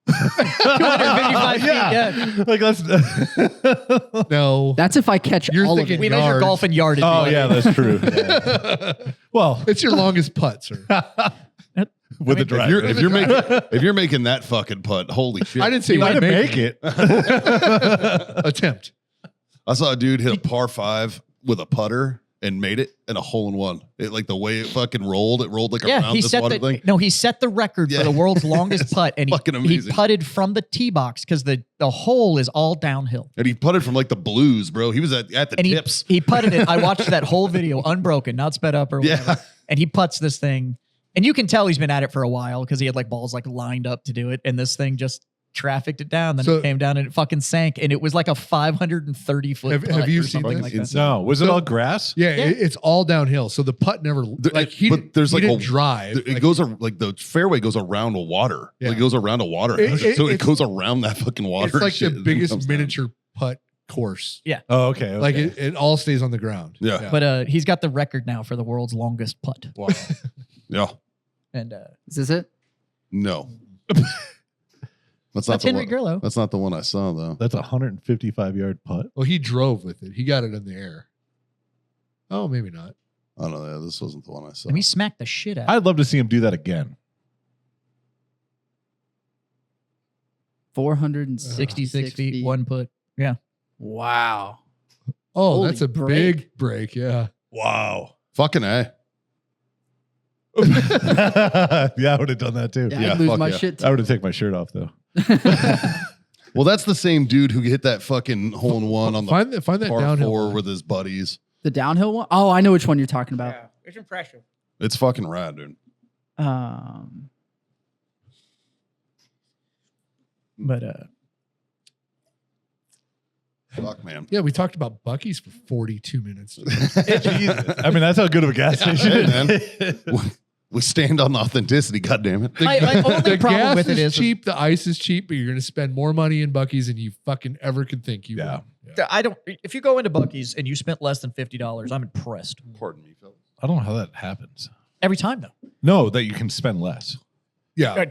255 feet, yeah. Like that's. No. That's if I catch You're all of thinking it. We measure Yards. golf in yardage. Oh by yeah, the way. that's true. Yeah. Well, It's your longest putt, sir. with the drive. If you're making that fucking putt, holy shit! I didn't say you you might might make it. Attempt. I saw a dude hit a par 5 with a putter and made it in a hole in one. It like the way it fucking rolled. It rolled like Yeah, around he this set water the thing. no. He set the record Yeah. for the world's longest putt, and fucking he amazing. putted from the tee box because the hole is all downhill. And he putted from like the blues, bro. He was at the And tips. he putted it. I watched that whole video, unbroken, not sped up or whatever. Yeah. And he putts this thing, and you can tell he's been at it for a while because he had like balls like lined up to do it, and this thing just trafficked it down. Then So- it came down and it fucking sank, and it was like a 530 foot. Have putt you or seen something this? like that. Insane. No, was it So- all grass? Yeah, Yeah. it's all downhill. So the putt never like he but didn't, there's he like didn't a drive. It Like, goes like the fairway goes around a water. Yeah. Like, it goes around a water. It- so it it's- goes around that fucking water. it's like shit the and biggest comes down. miniature putt course. Oh, okay. Like it all stays on the ground. Yeah. But he's got the record now for the world's longest putt. Wow. Yeah. And Is this it? No. That's not that's the Henry one. Grillo. That's not the one I saw though. That's a 155-yard putt. Well, he drove with it. He got it in the air. Oh, maybe not. I don't know. Yeah, this wasn't the one I saw. And he smacked the shit out. I'd love to see him do that again. 466 66 feet, one put. Yeah. Wow. Oh, Holy that's a break. big break. Yeah. Wow. Fucking A. Yeah, I would have done that too. Yeah, Yeah, I'd lose fuck my yeah. shit I too. would have taken my shirt off though. Well, that's the same dude who hit that fucking hole in one on the Find that par downhill. 4 one. with his buddies. The downhill one? Oh, I know which one you're talking about. It's impressive. It's fucking rad, dude. But Fuck, man. Yeah, we talked about Bucky's for 42 minutes. I mean, that's how good of a gas station Hey, it man. is. We stand on authenticity, goddammit. my only the problem gas with it is cheap, the ice is cheap, but you're going to spend more money in Bucky's than you fucking ever could think you Yeah. would. I don't. If you go into Buc-ee's and you spent less than $50, I'm impressed Pardon me, fellas. I don't know how that happens. every time. Though No, that you can spend less. Yeah.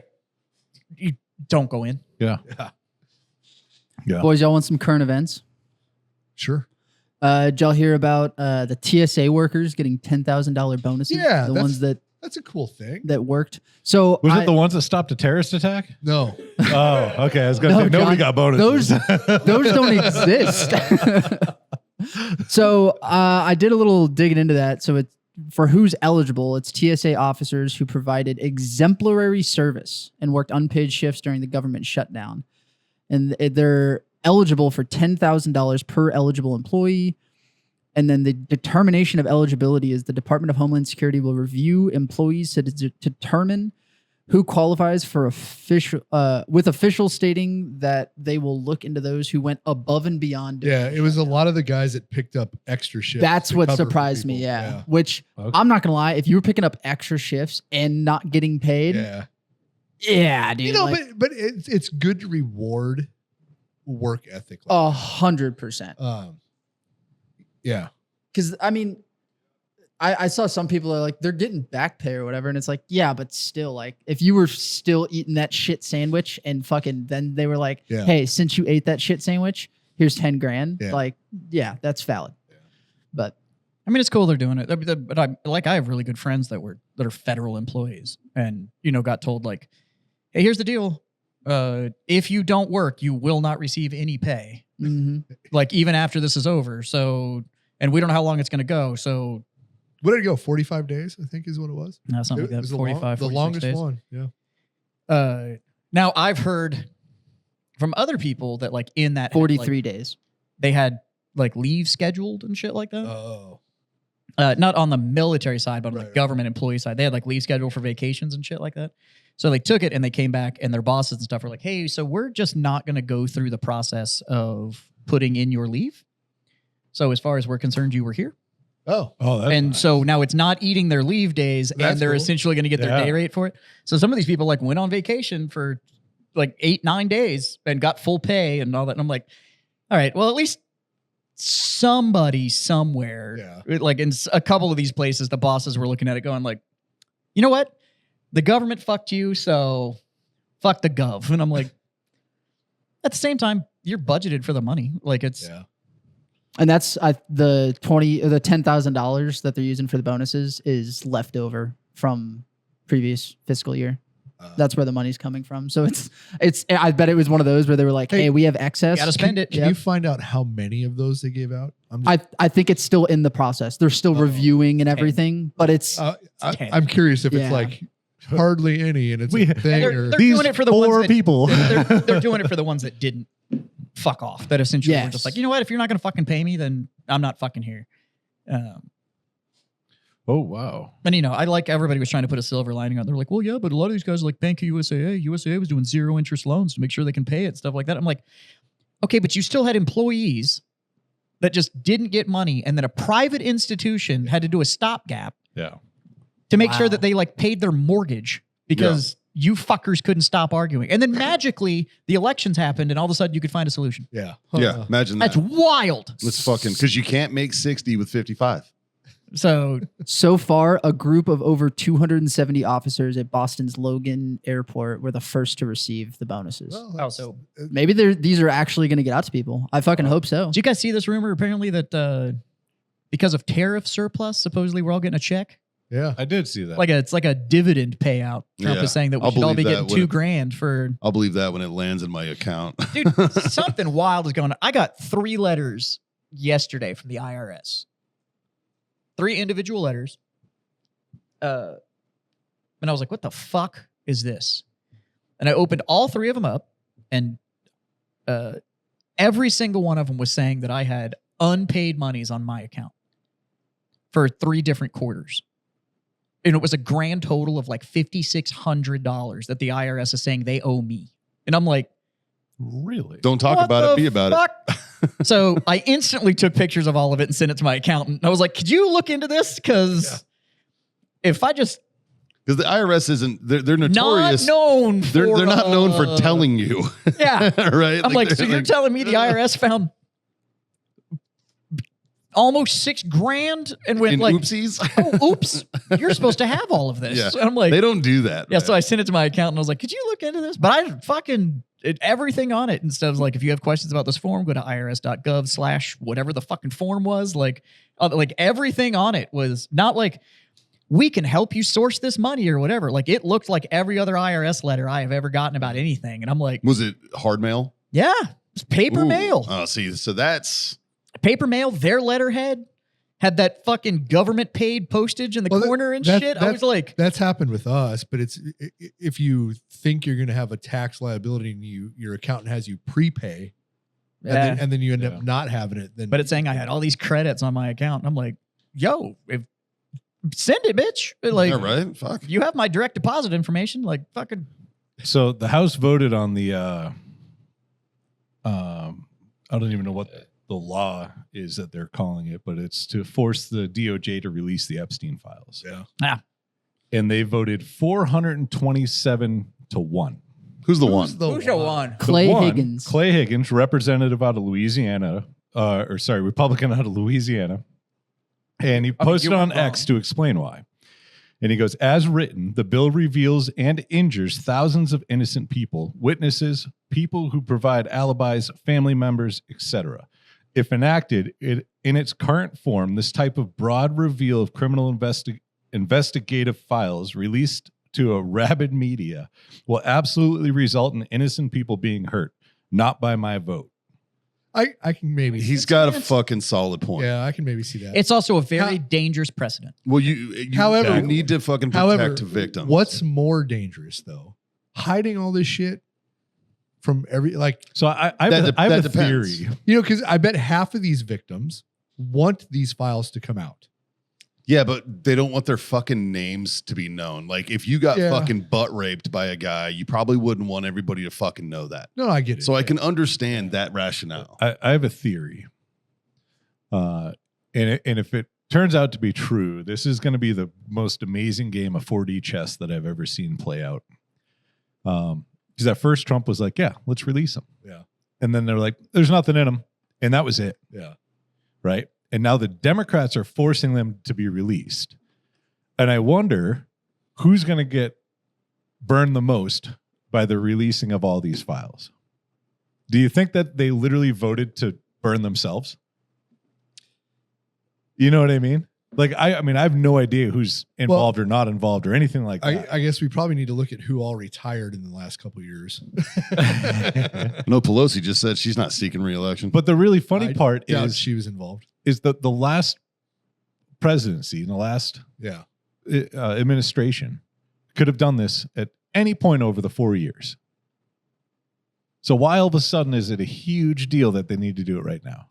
you don't go in. Yeah. Yeah. Boys, y'all want some current events? Sure. Did y'all hear about the TSA workers getting $10,000 bonuses? Yeah, the that's- ones That's a cool thing. that worked. So Was it the ones that stopped a terrorist attack? No. Oh, okay. I was going to No, say nobody John, got bonuses. those don't exist. So I did a little digging into that. So it's for who's eligible. It's TSA officers who provided exemplary service and worked unpaid shifts during the government shutdown, and they're eligible for $10,000 per eligible employee. And then the determination of eligibility is the Department of Homeland Security will review employees to determine who qualifies for with officials stating that they will look into those who went above and beyond. Yeah, it was a lot of the guys that picked up extra shifts. That's to what cover for surprised me. people. Yeah. Which Okay. I'm not gonna lie, if you were picking up extra shifts and not getting paid, Yeah. dude, You know, like, but it's good to reward work ethic. 100%. Yeah. Because I mean, I saw some people are like they're getting back pay or whatever, and it's like, yeah, but still, like if you were still eating that shit sandwich and fucking then they were like, Yeah. hey, since you ate that shit sandwich, here's 10 grand. Yeah. Like, yeah, that's valid. But I mean, it's cool they're doing it. But I have really good friends that are federal employees, and got told like, hey, here's the deal. if you don't work, you will not receive any pay. Mm-hmm. Like even after this is over. So, and we don't know how long it's going to go. So What did it go? 45 days, I think is what it was. no, something like It that. was 45, the 46 longest days. one. Yeah. Now I've heard from other people that like in that 43 like, days. they had like leave scheduled and shit like that. Oh. Not on the military side, but on the Right. government employee side. They had like leave scheduled for vacations and shit like that. So they took it and they came back and their bosses and stuff were like, hey, so we're just not going to go through the process of putting in your leave. So as far as we're concerned, you were here. Oh. That's And nice. so now it's not eating their leave days That's and they're cool. essentially going to get their Yeah. day rate for it. So some of these people like went on vacation for like 8-9 days and got full pay and all that. And I'm like, all right, well, at least somebody somewhere, like in a couple of these places, the bosses were looking at it going like, you know what? The government fucked you, so fuck the gov. And I'm like, at the same time, you're budgeted for the money. Like it's, Yeah. And that's the $10,000 that they're using for the bonuses is leftover from previous fiscal year. That's where the money's coming from. So it's. I bet it was one of those where they were like, Hey, "Hey, we have excess. gotta spend it. Can Yep. you find out how many of those they gave out? I'm just, I think it's still in the process. They're still reviewing and everything, but it's I'm curious if Yeah. it's like hardly any and it's We- a thing they're- or they're doing it for the ones four that- people. they're doing it for the ones that didn't fuck off. That essentially were Yes. just like, you know what? If you're not going to fucking pay me, then I'm not fucking here. Oh wow. And you know, I like everybody was trying to put a silver lining on. They're like, well, yeah, but a lot of these guys are like Bank of USAA. USAA was doing 0 interest loans to make sure they can pay it, stuff like that. I'm like, okay, but you still had employees that just didn't get money, and then a private institution had to do a stopgap Yeah. to make sure Wow. that they like paid their mortgage because you fuckers couldn't stop arguing. And then magically the elections happened, and all of a sudden you could find a solution. yeah. Yeah, imagine that. That's wild. Let's fucking because you can't make 60 with 55. So far a group of over 270 officers at Boston's Logan Airport were the first to receive the bonuses. Well, Oh, that's- so Maybe these are actually going to get out to people. I fucking hope so. did you guys see this rumor? Apparently that because of tariff surplus, supposedly we're all getting a check. yeah. I did see that. It's like a dividend payout. Trump Yeah, is saying that we I'll should all be believe getting that when it- $2,000 for. I'll believe that when it lands in my account. Dude, something wild is going on. I got 3 letters yesterday from the IRS. 3 individual letters. And I was like, what the fuck is this? And I opened all 3 of them up, and every single one of them was saying that I had unpaid monies on my account for 3 different quarters. And it was a grand total of like $5,600 that the IRS is saying they owe me. And I'm like, really? Don't talk what about the it, be about fuck? it. So I instantly took pictures of all of it and sent it to my accountant. I was like, could you look into this? Because if I just Because the IRS isn't, they're not notorious. known for They're not known for telling you. Yeah. right? I'm like, so they're you're telling me the IRS found almost $6,000 and went in like, oopsies? oh, oops, you're supposed to have all of this. Yeah. And I'm like, They don't do that. yeah, right? so I sent it to my accountant. I was like, could you look into this? But I fucking everything on it. Instead of like, if you have questions about this form, go to irs.gov/whatever the fucking form was. Like everything on it was not like, we can help you source this money or whatever. Like it looked like every other IRS letter I have ever gotten about anything. And I'm like, Was it hard mail? yeah, it's paper Ooh. mail. Oh, see, so that's Paper mail, their letterhead had that fucking government paid postage in the Well, corner and that- shit. I that- was like, That's happened with us, but it's if you think you're going to have a tax liability and your accountant has you prepay, yeah. and then you end Yeah. up not having it. Then But it's saying I had all these credits on my account. And I'm like, yo, send it, bitch. Like, yeah, right. Fuck. you have my direct deposit information. Like, fucking, So the House voted on the I don't even know what the law is that they're calling it, but it's to force the DOJ to release the Epstein files. Yeah. And they voted 427 to 1. Who's the one? Who's the who's your one? The Clay one, Higgins. Clay Higgins, representative out of Louisiana, Republican out of Louisiana. And he posted you were on wrong. X to explain why. And he goes, as written, the bill reveals and injures thousands of innocent people, witnesses, people who provide alibis, family members, etc. If enacted in its current form, this type of broad reveal of criminal investigative files released to a rabid media will absolutely result in innocent people being hurt, not by my vote. I can maybe. He's got a fucking solid point. Yeah, I can maybe see that. It's also a very How- dangerous precedent. Well, you However- you need to fucking protect victims. What's more dangerous though? Hiding all this shit from every So I have That a depends. theory. because I bet half of these victims want these files to come out. Yeah, but they don't want their fucking names to be known. Like, if you got Yeah. fucking butt raped by a guy, you probably wouldn't want everybody to fucking know that. No, I get it. So I can understand that rationale. I have a theory. And if it turns out to be true, this is going to be the most amazing game of 4D chess that I've ever seen play out. Because at first Trump was like, yeah, let's release him. Yeah. And then they're like, there's nothing in him. And that was it. Yeah. Right. And now the Democrats are forcing them to be released. And I wonder who's going to get burned the most by the releasing of all these files. Do you think that they literally voted to burn themselves? You know what I mean? Like, I mean, I have no idea who's involved or not involved or anything like that. I guess we probably need to look at who all retired in the last couple of years. No, Pelosi just said she's not seeking re-election. But the really funny I part doubt is she was involved. that the last presidency and the last Yeah. administration could have done this at any point over the 4 years. So why all of a sudden is it a huge deal that they need to do it right now?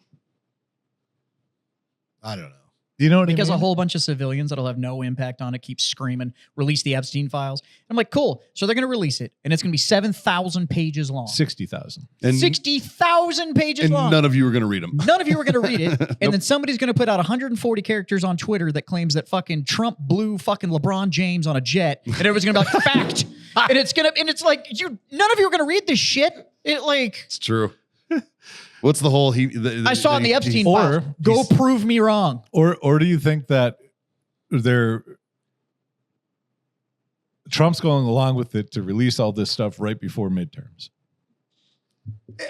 I don't know. You know what Because I mean? a whole bunch of civilians that'll have no impact on it keep screaming, release the Epstein files. I'm like, cool. So they're going to release it, and it's going to be 7,000 pages long. 60,000. and 60,000 pages and long. none of you are going to read them. None of you are going to read it. And then somebody's going to put out 140 characters on Twitter that claims that fucking Trump blew fucking LeBron James on a jet. And everybody's going to be like, fact. And it's like, none of you are going to read this shit. It like, It's true. What's the whole? I saw in the Epstein or files. Go he's- prove me wrong. Or do you think that Trump's going along with it to release all this stuff right before midterms?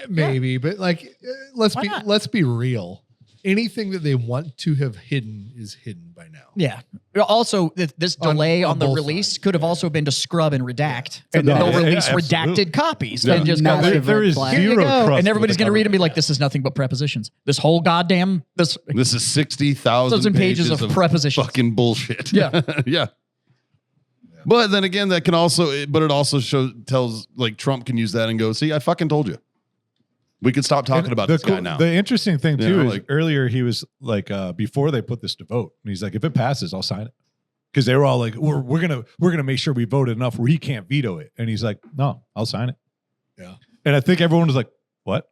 Maybe, but like, Why not? let's be real. Anything that they want to have hidden is hidden by now. Yeah. Also, this delay On on the both release sides. could have also been to scrub and redact. Yeah. And then No, they'll release absolutely. redacted copies Yeah. and just go, Massive There red is flag. here you zero go. trust And everybody's with the going to read and be like, government. this is nothing but prepositions. This whole goddamn, this This is 60,000 1,000 pages of prepositions. fucking bullshit. Yeah. yeah. But then again, that can also, but it also tells like Trump can use that and go, see, I fucking told you. We can stop talking And about the this guy cool- now. The interesting thing You too know, is like- earlier he was like, before they put this to vote, and he's like, if it passes, I'll sign it. Because they were all like, we're gonna make sure we voted enough where he can't veto it. And he's like, no, I'll sign it. Yeah. And I think everyone was like, what?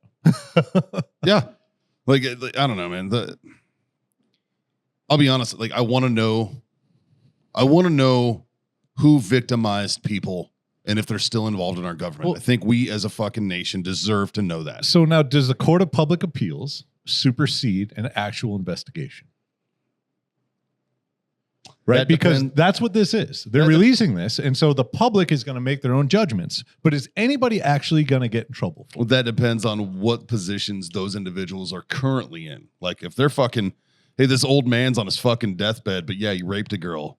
Yeah. Like, I don't know, man. I'll be honest. Like, I want to know who victimized people and if they're still involved in our government. Well- I think we as a fucking nation deserve to know that. So now, does the Court of Public Appeals supersede an actual investigation? Right, That because depend- that's what this is. They're That de- releasing this, and so the public is going to make their own judgments. But is anybody actually going to get in trouble for it? Well, that depends on what positions those individuals are currently in. Like, if they're fucking, hey, this old man's on his fucking deathbed, but yeah, you raped a girl.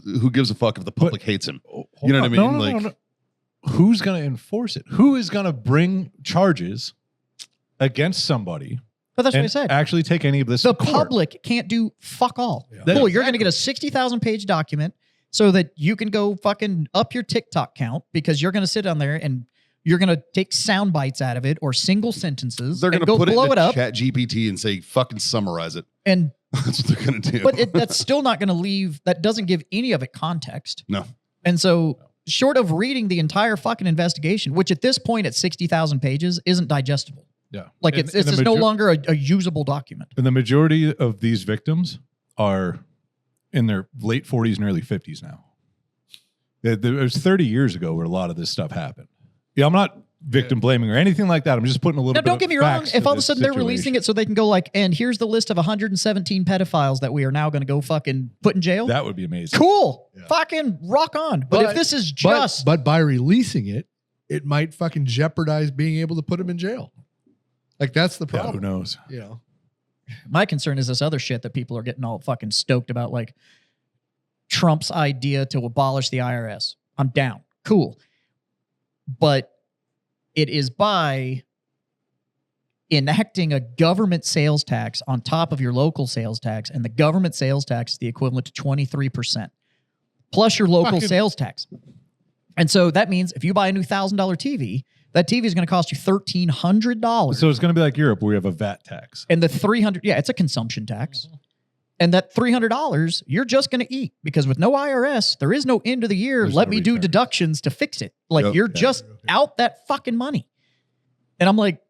Who gives a fuck if the public hates him? You know what I mean? No, Like- no. Who's going to enforce it? Who is going to bring charges against somebody But that's what I and said. actually take any of this The to court? public can't do fuck all. Yeah. Cool, you're going to get a 60,000 page document so that you can go fucking up your TikTok count because you're going to sit on there and you're going to take sound bites out of it or single sentences. They're going and to go put it blow in it up. Chat GPT and say, fucking summarize it. And That's what they're going to do. but that's still not going to leave. That doesn't give any of it context. No. And so, short of reading the entire fucking investigation, which at this point at 60,000 pages isn't digestible. Yeah. Like And- it's and the just no major- longer a usable document. And the majority of these victims are in their late 40s and early 50s now. It was 30 years ago where a lot of this stuff happened. Yeah, I'm not victim blaming or anything like that. I'm just putting a little Now, bit don't of get me wrong. facts If to all of a this sudden they're situation. releasing it so they can go like, and here's the list of 117 pedophiles that we are now going to go fucking put in jail. That would be amazing. Cool. Yeah. Fucking rock on. But if this is just but by releasing it, it might fucking jeopardize being able to put him in jail. Like that's the Yeah, who problem. knows? You know, my concern is this other shit that people are getting all fucking stoked about, like Trump's idea to abolish the IRS. I'm down. Cool. But it is by enacting a government sales tax on top of your local sales tax, and the government sales tax is the equivalent to 23% plus your local sales tax. And so that means if you buy a new $1,000 TV, that TV is going to cost you $1,300. So it's going to be like Europe where we have a VAT tax. And the $300, it's a consumption tax. And that $300, you're just going to eat because with no IRS, there is no end of the year. There's Let no me do return. deductions to fix it. Like Yep. you're just out that fucking money. And I'm like,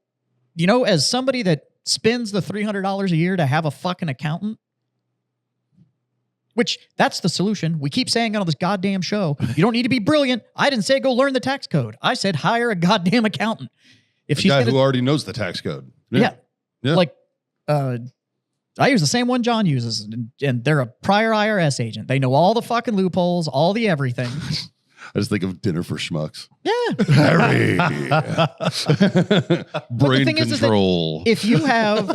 as somebody that spends the $300 a year to have a fucking accountant, which that's the solution. We keep saying it on this goddamn show. You don't need to be brilliant. I didn't say go learn the tax code. I said hire a goddamn accountant. If A she's guy gonna, who already knows the tax code. yeah. Yeah. Like, I use the same one John uses, and they're a prior IRS agent. They know all the fucking loopholes, all the everything. I just think of dinner for schmucks. Yeah. Harry. Brain thing is that control. If you have,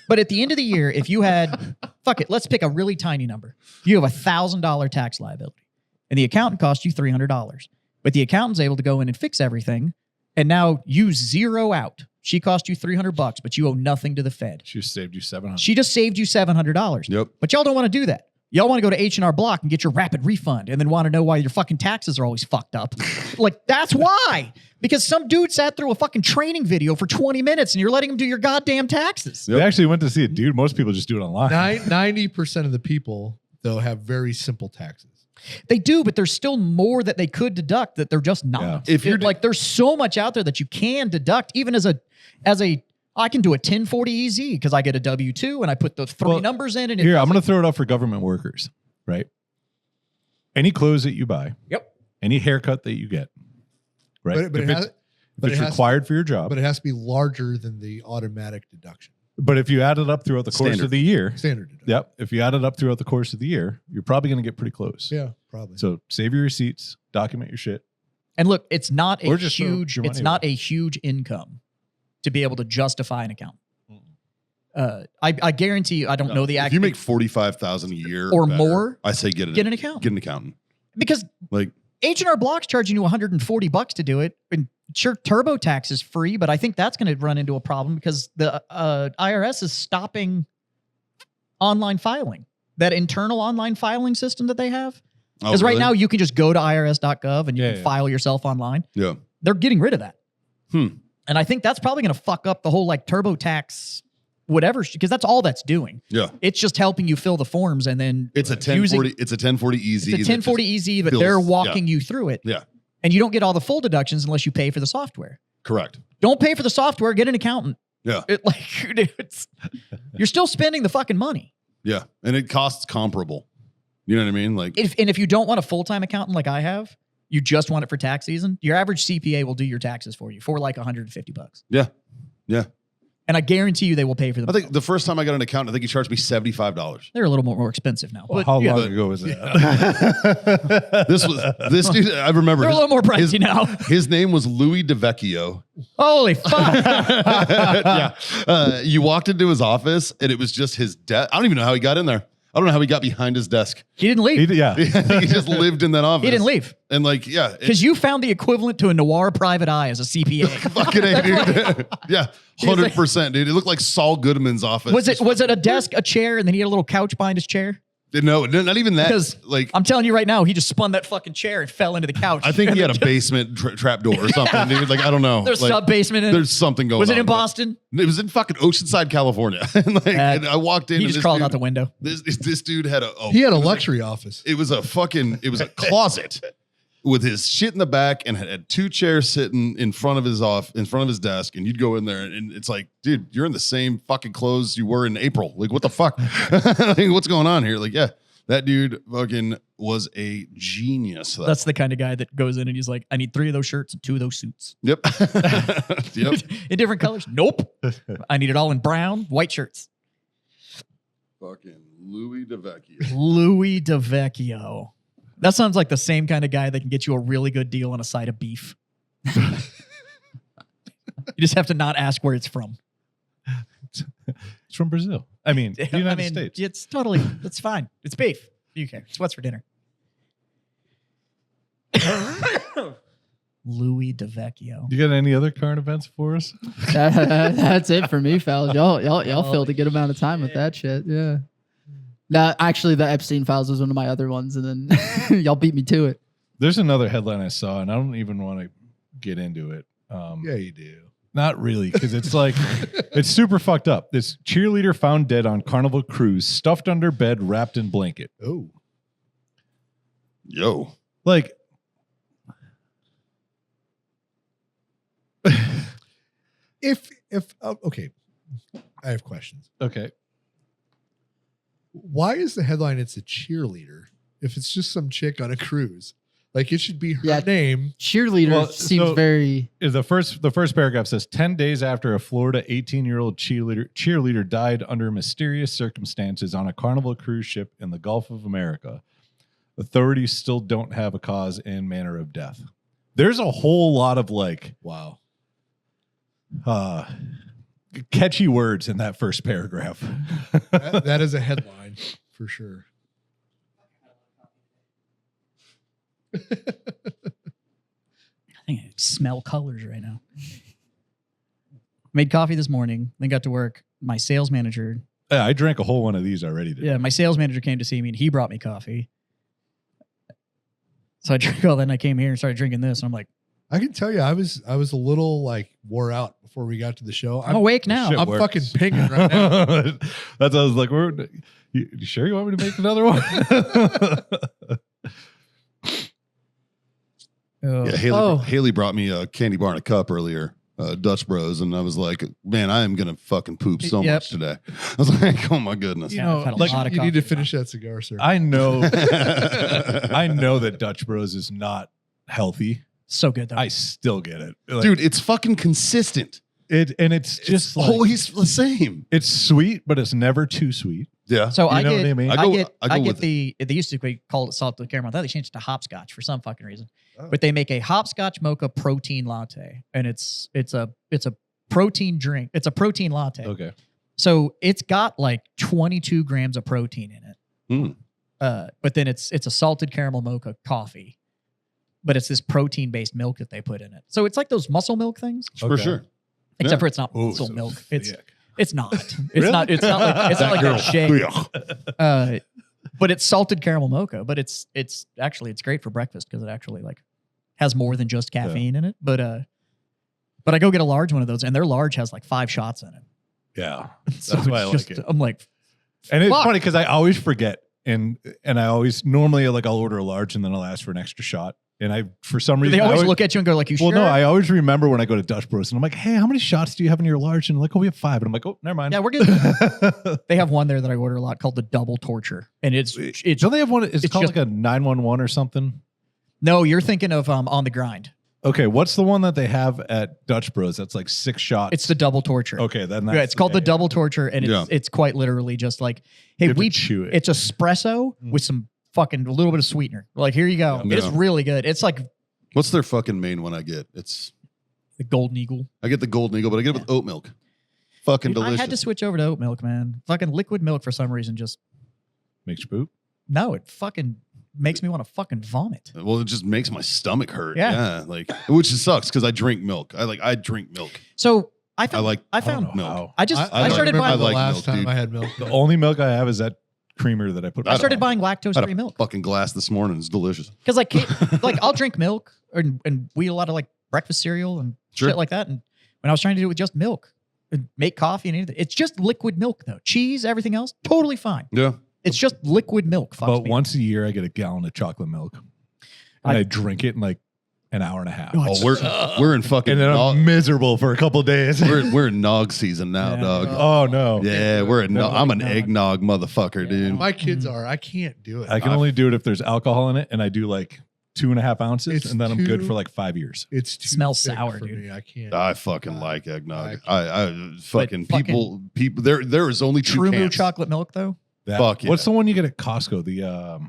but at the end of the year, if you had, fuck it, let's pick a really tiny number. You have $1,000 tax liability, and the accountant cost you $300, but the accountant's able to go in and fix everything, and now you zero out. She cost you $300, but you owe nothing to the Fed. She saved you $700. She just saved you $700. Yep. But y'all don't want to do that. Y'all want to go to H&R Block and get your rapid refund and then want to know why your fucking taxes are always fucked up. Like, that's why. Because some dude sat through a fucking training video for 20 minutes and you're letting him do your goddamn taxes. They actually went to see it, dude. Most people just do it online. 90% of the people, though, have very simple taxes. They do, but there's still more that they could deduct that they're just not. Yeah. If you're like, there's so much out there that you can deduct, even as a, I can do a 1040 EZ because I get a W-2 and I put the three Well, numbers in. And Here, I'm going to throw it out for government workers, right? Any clothes that you buy, Yep. any haircut that you get, right? But if it has, but it's it has required for your job. but it has to be larger than the automatic deduction. But if you add it up throughout the course Standard. of the year, Standard deduction. yep. If you add it up throughout the course of the year, you're probably going to get pretty close. Yeah, probably. So save your receipts, document your shit. And look, it's not a Or just throw huge, your it's money not away. a huge income to be able to justify an account. I guarantee you, I don't know the If you make $45,000 a year Or better, more, I say get get an account. Get an accountant. because Like H&R Block's charging you $140 to do it. And sure, TurboTax is free, but I think that's going to run into a problem because the IRS is stopping online filing, that internal online filing system that they have. Because right now you can just go to irs.gov and you can file yourself online. Yeah. They're getting rid of that. Hmm. And I think that's probably going to fuck up the whole like TurboTax, whatever, because that's all that's doing. Yeah. It's just helping you fill the forms and then It's a 1040. It's a 1040 easy. It's a 1040 easy, but they're walking you through it. Yeah. And you don't get all the full deductions unless you pay for the software. Correct. Don't pay for the software, get an accountant. Yeah. You're still spending the fucking money. Yeah. And it costs comparable. You know what I mean? Like If you don't want a full-time accountant like I have, you just want it for tax season, your average CPA will do your taxes for you for like $150. yeah. Yeah. And I guarantee you they will pay for them. I think the first time I got an accountant, I think he charged me $75. They're a little more expensive now. Well, But how yeah, long ago was that? This dude, I remember. they're a little more pricey now. His name was Louis DeVecchio. Holy fuck. Yeah. You walked into his office and it was just his desk. I don't even know how he got in there. I don't know how he got behind his desk. He didn't leave. Yeah. He just lived in that office. He didn't leave. And like, yeah. Because you found the equivalent to a noir private eye as a CPA. Fucking A, dude. Yeah. 100%, dude. It looked like Saul Goodman's office. Was it a desk, a chair, and then he had a little couch behind his chair? No, not even that. Because Like, I'm telling you right now, he just spun that fucking chair and fell into the couch. I think he had a basement trap door or something, dude. Like, I don't know. There's like, sub basement in it. There's something going on. Was it in but- Boston? It was in fucking Oceanside, California. And I walked in. He and just this crawled dude- out the window. This dude had He had a luxury office. It was a closet with his shit in the back and had two chairs sitting in front of his desk. And you'd go in there and it's like, dude, you're in the same fucking clothes you were in April. Like, what the fuck? Like, what's going on here? Like, yeah, that dude fucking was a genius. That's the kind of guy that goes in and he's like, I need 3 of those shirts and 2 of those suits. Yep. Yep. In different colors? Nope. I need it all in brown, white shirts. Fucking Louis DeVecchio. Louis DeVecchio. That sounds like the same kind of guy that can get you a really good deal on a side of beef. You just have to not ask where it's from. It's from Brazil. I mean, the United States. It's fine. It's beef. You care. It's what's for dinner. Louis DeVecchio. You got any other current events for us? That's it for me, fellas. Y'all filled a good amount of time with that shit. Yeah. No, actually, the Epstein Files was one of my other ones, and then y'all beat me to it. There's another headline I saw, and I don't even want to get into it. Yeah, you do. Not really, because it's like it's super fucked up. This cheerleader found dead on Carnival cruise, stuffed under bed, wrapped in blanket. Oh, Yo. Like, if okay, I have questions. okay, Why is the headline "It's a cheerleader" if it's just some chick on a cruise? Like it should be her Yeah. name. Cheerleader Well, seems so- very. the first paragraph says 10 days after a Florida 18-year-old cheerleader died under mysterious circumstances on a Carnival cruise ship in the Gulf of America, authorities still don't have a cause and manner of death. There's a whole lot of like Wow. catchy words in that first paragraph. That is a headline for sure. I think I smell colors right now. Made coffee this morning, then got to work. My sales manager, Yeah, I drank a whole one of these already today. my sales manager came to see me and he brought me coffee. So I drank all that and I came here and started drinking this. And I'm like, I can tell you, I was a little like wore out before we got to the show. I'm awake now. Shit I'm works. fucking pinging right now. That's what I was like, you sure you want me to make another one? Oh. Yeah, Haley brought me a candy bar in a cup earlier, Dutch Bros, and I was like, man, I am gonna fucking poop so Yep. much today. I was like, oh my goodness. You know, I've had a like, lot of You need to coffee. finish that cigar, sir. I know that Dutch Bros is not healthy. So good though. I still get it. Like, Dude, it's fucking consistent. it's just It's like, always the same. it's sweet, but it's never too sweet. Yeah. So You I know get, what I mean? I I go get with the. They used to be called it salted caramel. I thought they changed it to hopscotch for some fucking reason. Oh. But they make a hopscotch mocha protein latte, and it's a protein drink. It's a protein latte. Okay. So it's got like 22 grams of protein in it. Mm. But then it's a salted caramel mocha coffee, but it's this protein based milk that they put in it. So it's like those muscle milk things, For Okay. sure. except Yeah. for it's not Ooh, muscle so milk. thick. It's not. It's Really? not. It's not like it's not like a shake. But it's salted caramel mocha. But it's actually it's great for breakfast because it actually like has more than just caffeine in it. But I go get a large one of those, and their large has like 5 shots in it. Yeah. So That's why I it's like it. I'm like, And it's Fuck. funny because I always forget, and I always normally like I'll order a large and then I'll ask for an extra shot. And I for some reason they I always look at you and go like, you well, sure? no, I always remember when I go to Dutch Bros and I'm like, hey, how many shots do you have in your large? And they're like, oh, we have 5. And I'm like, oh, never mind. Yeah, we're good. They have one there that I order a lot called the Double Torture, and it's Don't they have one? It's it's called just- like a 911 or something. no, you're thinking of On the Grind. Okay, what's the one that they have at Dutch Bros? That's like 6 shots. It's the Double Torture. okay. Then that's Yeah, it's called the Double Torture, and Yeah. it's quite literally just like, You hey, have to we chew it. it's espresso with some fucking a little bit of sweetener. Like here you go. Yeah. It's really good. It's like What's their fucking main one I get? the Golden Eagle. I get the Golden Eagle, but I get it with oat milk. Fucking Dude, I delicious. had to switch over to oat milk, man. Fucking liquid milk for some reason just makes you poop. no, it fucking makes me want to fucking vomit. Well, it just makes my stomach hurt. Yeah. Like which sucks because I drink milk. I drink milk. So I I found like I don't found know milk. how. I just I I, don't started remember buying the like last milk, time dude. I had milk. The only milk I have is that creamer that I put. I started on. buying I had lactose free a milk. fucking glass this morning. It's delicious. Because like I'll drink milk and we eat a lot of like breakfast cereal and Sure. shit like that. And when I was trying to do it with just milk and make coffee and anything, it's just liquid milk though. Cheese, everything else, totally fine. Yeah. It's just liquid milk. Fucks But me. once a year, I get a gallon of chocolate milk, and I drink it in like an hour and a half. Oh, Oh, we're in fucking and then I'm miserable for a couple of days. we're in nog season now, Yeah. dog. Oh no! Yeah, we're in. No, I'm an no. eggnog motherfucker, dude. My kids are. I can't do it. I can only do it if there's alcohol in it, and I do like 2.5 ounces, It's and then I'm good too- for like 5 years. It's too Smells thick sour, for dude. me. I can't. I fucking like eggnog. I I fucking fucking- people. There is only 2 True Moo cans. chocolate milk though. That- Fuck yeah. What's the one you get at Costco? The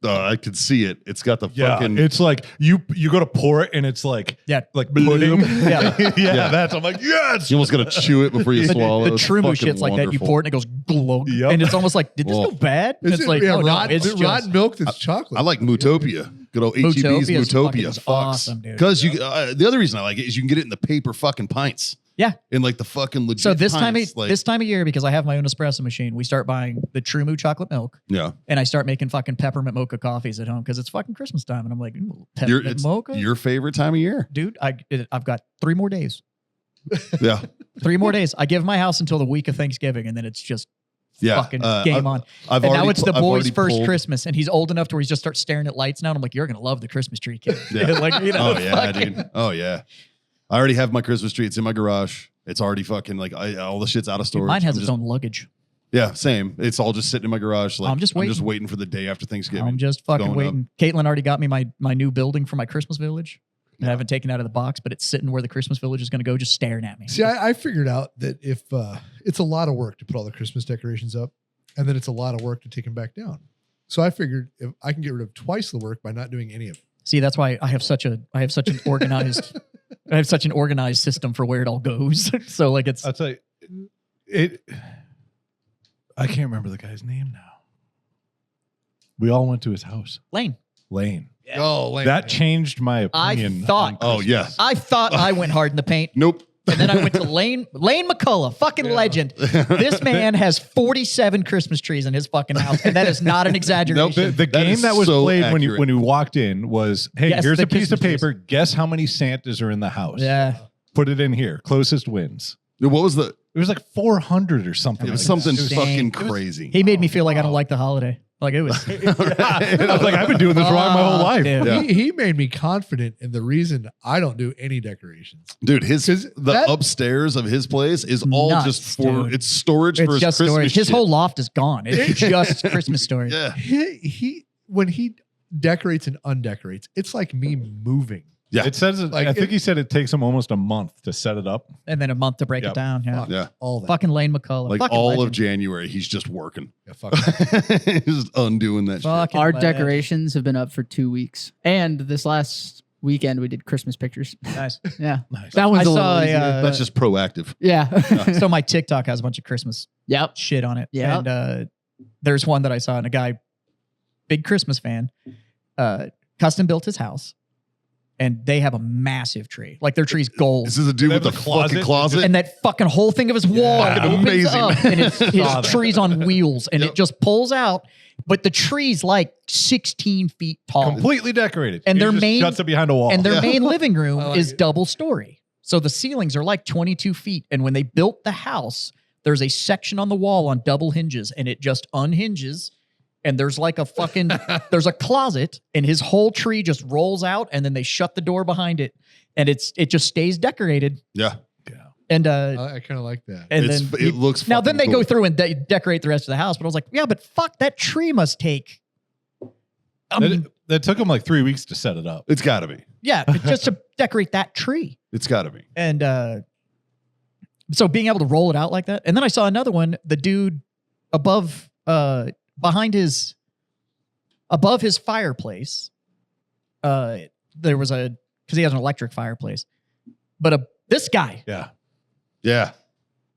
I could see it. It's got the yeah, fucking. it's like you go to pour it, and it's like Yeah. pudding. Yeah. yeah, that's. I'm like yes. you almost gotta chew it before you swallow. The It's True Moo fucking shit's like that. You wonderful. pour it and it goes glug. Yep. And it's almost like, did this Well, go bad? And Is it's it, like, yeah, oh, no, rotten, it's is it just, rotten milk that's chocolate? I like Mootopia. Good old HEB's Mootopia's fucking Mootopia. is Fucks. awesome, dude. Because the other reason I like it is you can get it in the paper fucking pints. Yeah. In like the fucking legit So this pints. time of year, because I have my own espresso machine, we start buying the True Moo chocolate milk, Yeah. and I start making fucking peppermint mocha coffees at home because it's fucking Christmas time, and I'm like, ooh, peppermint It's mocha, your favorite time of year. dude. I've got 3 more days. Yeah. 3 more days. I give my house until the week of Thanksgiving, and then it's just Yeah. fucking game on. I've And already now it's the I've boy's already first pulled- Christmas, and he's old enough to where he just starts staring at lights now. And I'm like, you're gonna love the Christmas tree, kid. Yeah. Like, you know, Oh yeah, fucking- dude. Oh yeah. I already have my Christmas tree. It's in my garage. It's already fucking like all the shit's out of storage. Mine has I'm its just- own luggage. Yeah, same. It's all just sitting in my garage. Like I'm just waiting. for the day after Thanksgiving. I'm just fucking going waiting. Caitlin already got me my new building for my Christmas village. I haven't taken it out of the box, but it's sitting where the Christmas village is going to go, just staring at me. See, I figured out that if it's a lot of work to put all the Christmas decorations up, and then it's a lot of work to take them back down. So I figured if I can get rid of twice the work by not doing any of it. See, that's why I have such an organized I have such an organized system for where it all goes. So like it's I'll tell you, it. I can't remember the guy's name now. We all went to his house, Lane. Lane. Oh, Lane. That changed my opinion. thought- on Oh, Christmas. yeah. I thought I went hard in the paint. Nope. And then I went to Lane McCullough, fucking legend. This man has 47 Christmas trees in his fucking house, and that is not an exaggeration. The That game is that was so played when you accurate. when you walked in was, hey, Guess here's the a piece of Christmas paper. Guess how many Santas are in the house. Yeah. Put it in here. Closest wins. What was the? It was like 400 or something. It was like that. something It was- fucking Dang. crazy. He made me feel like I don't like the holiday. Like it was. I was like, I've been doing this wrong my whole Fuck, life. dude. Yeah. He made me confident in the reason I don't do any decorations. Dude, 'Cause the that- upstairs of his place is all Nuts, just for dude. it's storage for It's his just Christmas storage. His shit. whole loft is gone. It's just Christmas storage. Yeah. He when he decorates and undecorates, it's like me moving. Yeah. It says, Like, I think it- he said it takes him almost a month to set it up. And then a month to break Yep. it down. Yeah. Fuck, Yeah. all that. Fucking Lane McCullough. Like fucking all of legend. January, he's just working. Yeah, fuck it. He's just undoing that shit. Fucking Our legend. decorations have been up for 2 weeks, and this last weekend we did Christmas pictures. Nice. Yeah, Nice. that one's I a little saw easier. That's just proactive. Yeah. So my TikTok has a bunch of Christmas Yep. shit on it. Yep. And there's one that I saw, and a guy, big Christmas fan, custom built his house, and they have a massive tree. Like their tree's gold. This is a dude They with have the a closet. fucking closet. And that fucking whole thing of his wall Fucking opens amazing, up, man. and it's his Saw that. trees on wheels, and Yep. it just pulls out. But the tree's like 16 feet tall, Completely decorated. And He their just main- shuts it behind a wall. and their Yeah. main living room I like is it. double story. So the ceilings are like 22 feet. And when they built the house, there's a section on the wall on double hinges, and it just unhinges. And there's like a fucking there's a closet, and his whole tree just rolls out, and then they shut the door behind it, and it just stays decorated. Yeah. And I kind of like that. and It's, then it looks now then they fucking go cool. through and decorate the rest of the house. But I was like, yeah, but fuck, that tree must take. I mean, that took him like 3 weeks to set it up. It's got to be. yeah, but just to decorate that tree. It's got to be. And so being able to roll it out like that. And then I saw another one, the dude above behind his above his fireplace. There was because he has an electric fireplace. But this guy, Yeah. Yeah.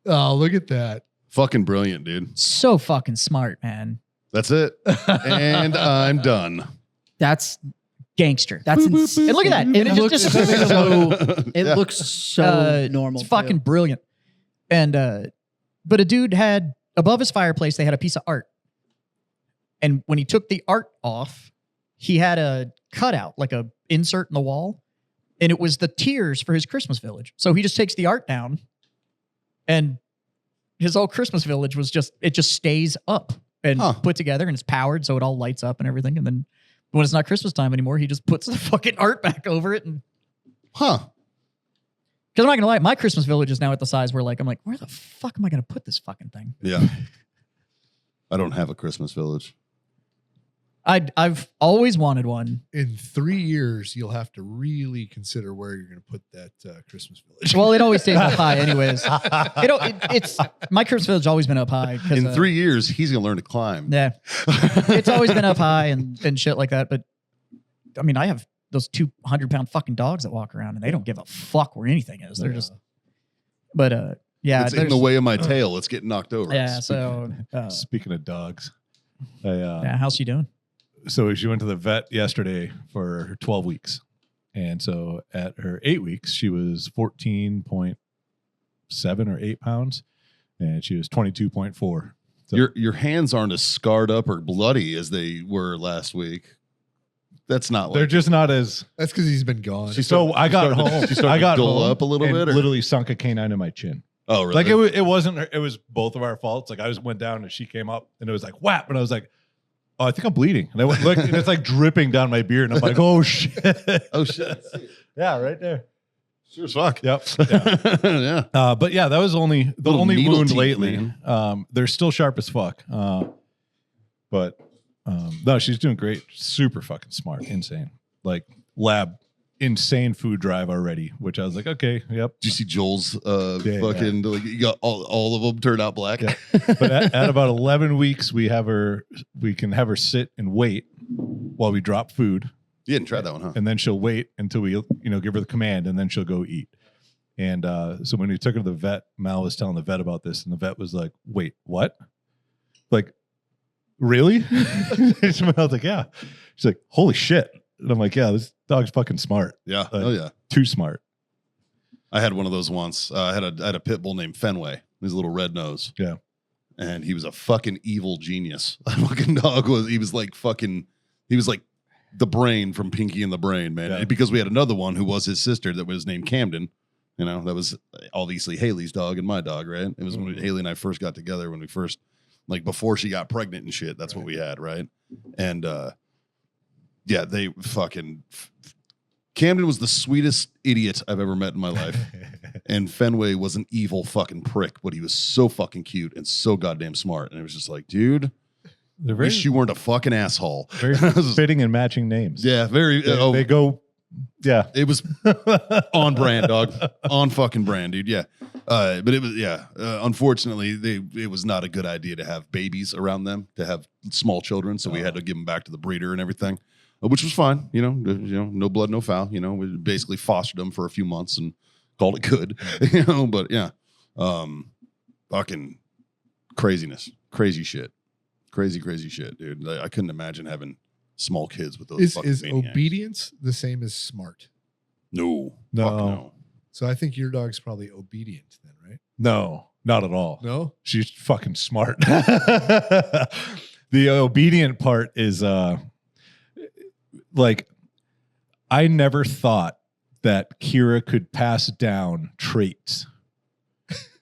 Oh, look at that. Fucking brilliant, dude. so fucking smart, man. That's it. And I'm done. That's Gangster. insane. And look at that. And It it looks just- so. It Yeah. looks so normal. It's fucking brilliant. And but a dude had above his fireplace, they had a piece of art. And when he took the art off, he had a cutout, like a insert in the wall, and it was the tiers for his Christmas village. So he just takes the art down, and his whole Christmas village was just stays up and Huh. put together, and it's powered, so it all lights up and everything. And then when it's not Christmas time anymore, he just puts the fucking art back over it. And Huh. because I'm not gonna lie, my Christmas village is now at the size where I'm like, where the fuck am I gonna put this fucking thing? Yeah. I don't have a Christmas village. I've always wanted one. In 3 years, you'll have to really consider where you're going to put that Christmas village. Well, it always stays up high, anyways. It's my Christmas village has always been up high. 'cause, In 3 years, he's going to learn to climb. yeah, it's always been up high and shit like that. But I mean, I have those 200-pound fucking dogs that walk around and they don't give a fuck where anything is. They're just, but yeah, It's in there's- the way of my tail. It's getting knocked over. Yeah, so Speaking of dogs, yeah, how's she doing? so she went to the vet yesterday for her 12 weeks. And so at her 8 weeks, she was 14.7 or 8 pounds, and she was 22.4. So Your hands aren't as scarred up or bloody as they were last week. That's not they're like just not as. That's because he's been gone. So I got home. She started I got to dull home up a little and bit, or? literally sunk a canine in my chin. Oh, really? Like it wasn't. It was both of our faults. Like I just went down and she came up and it was like whap, and I was like, oh, I think I'm bleeding. And I went look, and it's like dripping down my beard, and I'm like, oh shit. Oh shit! Yeah, right there. Sure as fuck. Yep. Yeah. Yeah. But yeah, that was the Little only needle wound teeth, lately. man. They're still sharp as fuck. But no, she's doing great. Super fucking smart. Insane. Like lab, insane food drive already, which I was like, okay, yep. Did you see Joel's Yeah, fucking like you got all of them turned out black? Yeah. But at about 11 weeks, we can have her sit and wait while we drop food. You didn't try that one, huh? And then she'll wait until we, give her the command, and then she'll go eat. And so when we took her to the vet, Mal was telling the vet about this, and the vet was like, wait, what? Like, really? I was like, yeah. She's like, holy shit. And I'm like, yeah, this dog's fucking smart. Yeah. Like, Oh yeah. Too smart. I had one of those once. I had a pit bull named Fenway. His little red nose. Yeah. And he was a fucking evil genius. That fucking dog he was like the brain from Pinky and the Brain, man. Yeah. And because we had another one who was his sister that was named Camden. That was obviously Haley's dog and my dog, right? It was when Haley and I first got together, when we first, like before she got pregnant and shit. That's what we had, right? And yeah, they fucking Camden was the sweetest idiot I've ever met in my life. And Fenway was an evil fucking prick, but he was so fucking cute and so goddamn smart. And it was just like, dude, They're very, wish you weren't a fucking asshole. very fitting and matching names. Yeah, very. They go, yeah. It was on brand, dog. On fucking brand, dude. Yeah. But it was, yeah. Unfortunately, it was not a good idea to have babies around them, to have small children. So we had to give them back to the breeder and everything, which was fine. No blood, no foul. We basically fostered them for a few months and called it good. But yeah, fucking craziness, crazy shit, crazy shit, dude. I couldn't imagine having small kids with those. Is maniacs. obedience the same as smart? No. No. Fuck no. So I think your dog's probably obedient then, right? No, not at all. No? She's fucking smart. The obedient part is like I never thought that Kira could pass down traits,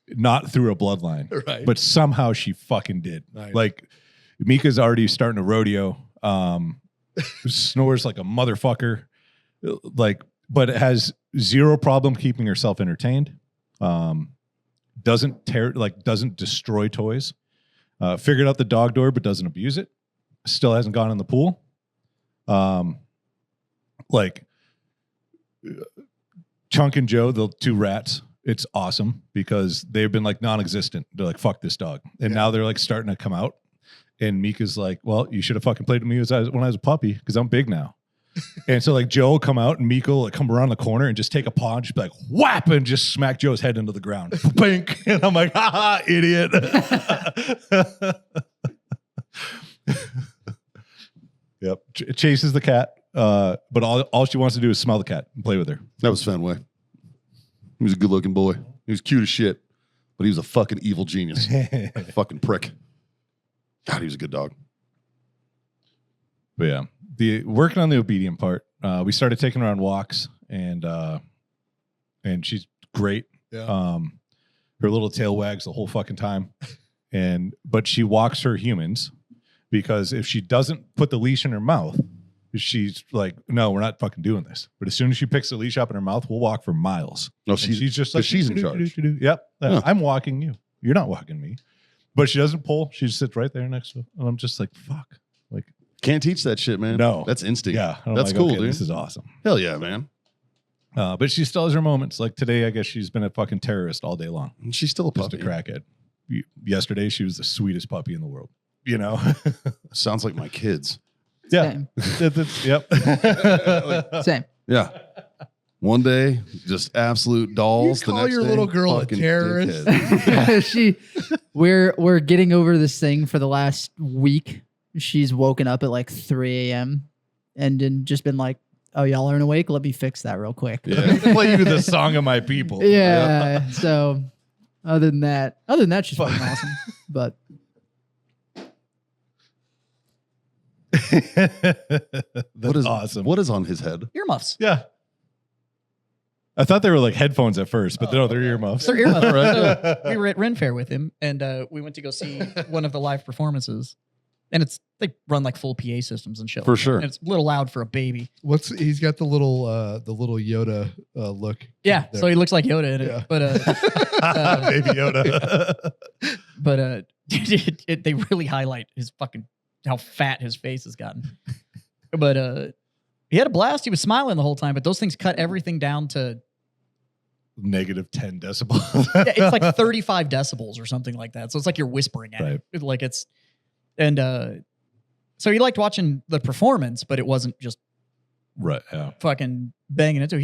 not through a bloodline, Right. but somehow she fucking did. Nice. Like Mika's already starting a rodeo, snores like a motherfucker, but it has zero problem keeping herself entertained. Doesn't destroy toys. Figured out the dog door, but doesn't abuse it. Still hasn't gone in the pool. Chunk and Joe, the two rats, it's awesome because they've been like non-existent. They're like, fuck this dog. And now they're like starting to come out. And Mika's like, well, you should have fucking played with me when I was a puppy because I'm big now. And so like Joe will come out and Mika will like come around the corner and just take a paw and just be like, whap, and just smack Joe's head into the ground. Bink. And I'm like, ha, idiot. Yep. Chases the cat. But all she wants to do is smell the cat and play with her. That was Fenway. He was a good looking boy. He was cute as shit, but he was a fucking evil genius. Fucking prick. God, he was a good dog. But yeah, the working on the obedient part, we started taking her on walks and she's great. Yeah. Her little tail wags the whole fucking time. But she walks her humans because if she doesn't put the leash in her mouth, she's like, no, we're not fucking doing this. But as soon as she picks the leash up in her mouth, we'll walk for miles. No, And she's just like, she's in charge. Yep. Yeah. I'm walking you. You're not walking me. But she doesn't pull. She just sits right there next to her. And I'm just like, fuck. Like, Can't teach that shit, man. No. That's instinct. yeah. I'm That's like, cool, okay, dude. This is awesome. Hell yeah, man. But she still has her moments. Like today, I guess she's been a fucking terrorist all day long. And she's still a Just a puppy. crackhead. Yesterday, she was the sweetest puppy in the world. Sounds like my kids. Yeah. Same. Yep. Same. Yeah. One day, just absolute dolls. You The call next your day, little girl a fucking terrorist? dickhead. We're getting over this thing for the last week she's woken up at like 3 a.m. and then just been like, "Oh, y'all aren't awake? Let me fix that real quick." Yeah. Play you the song of my people. Yeah. So other than that, she's fucking awesome. But That's awesome. What is on his head? Earmuffs. Yeah. I thought they were like headphones at first, but no, they're earmuffs. They're earmuffs. So we were at Ren Fair with him, and we went to go see one of the live performances. And they run like full PA systems and shit. For like that. sure. And it's a little loud for a baby. He's got the little Yoda look. Yeah, there. so he looks like Yoda in it. Yeah. But Baby Yoda. but they really highlight his fucking how fat his face has gotten. But he had a blast. He was smiling the whole time. But those things cut everything down to Negative 10 decibels. yeah, it's like 35 decibels or something like that. So it's like you're whispering at it. Like it's and so he liked watching the performance, but it wasn't just Right. Yeah. fucking banging into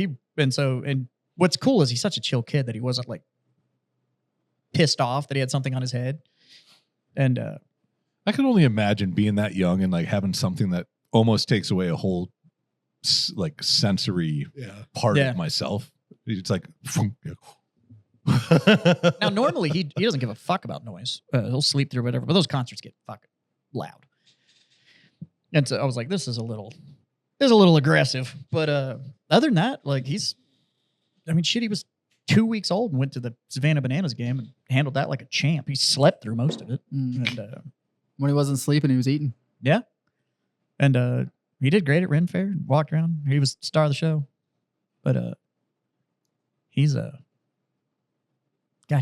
and what's cool is he's such a chill kid that he wasn't like pissed off that he had something on his head. And I can only imagine being that young and like having something that almost takes away a whole like sensory part Yeah. of myself. It's like now normally he doesn't give a fuck about noise. He'll sleep through whatever, but those concerts get fucking loud. And so I was like, this is a little aggressive. But other than that, like he was 2 weeks old and went to the Savannah Bananas game and handled that like a champ. He slept through most of it. And when he wasn't sleeping, he was eating. yeah. And he did great at Ren Fair, walked around. He was star of the show. But he's God,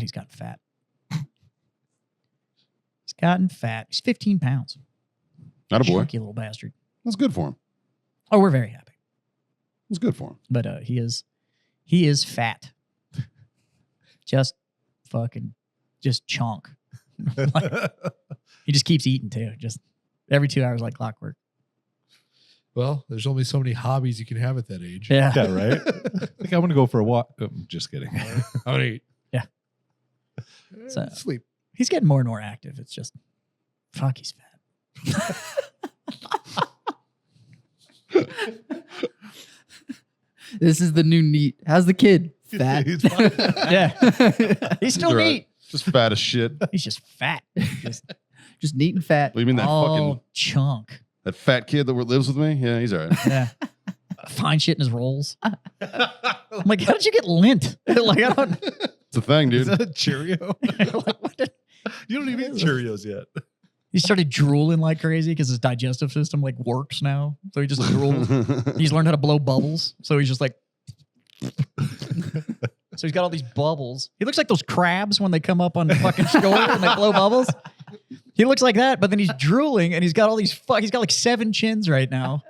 he's gotten fat. He's gotten fat. He's 15 pounds. Not a boy. Chunky little bastard. That's good for him. Oh, we're very happy. It's good for him. But he is fat. Just chunk. Like, he just keeps eating too. Just every 2 hours like clockwork. Well, there's only so many hobbies you can have at that age. Yeah. yeah, right? I think I want to go for a walk. Just kidding. I want to eat. Yeah. So- Sleep. He's getting more and more active. It's just fuck, he's fat. This is the new neat. How's the kid? Fat. He's fine. Yeah. He's still He's all right. neat. Just fat as shit. He's just fat. Just Just neat and fat. What do you mean that all fucking chunk. that fat kid that lives with me? Yeah, he's all right. Yeah. Find shit in his rolls. I'm like, how did you get lint? Like, I don't. It's a thing, Is dude. that a Cheerio? Like, what did- You don't even eat Cheerios yet. he started drooling like crazy because his digestive system like works now. So he just drools. He's learned how to blow bubbles. So he's just like. So he's got all these bubbles. He looks like those crabs when they come up on the fucking shore and they blow bubbles. He looks like that, but then he's drooling and he's got all these he's got like 7 chins right now.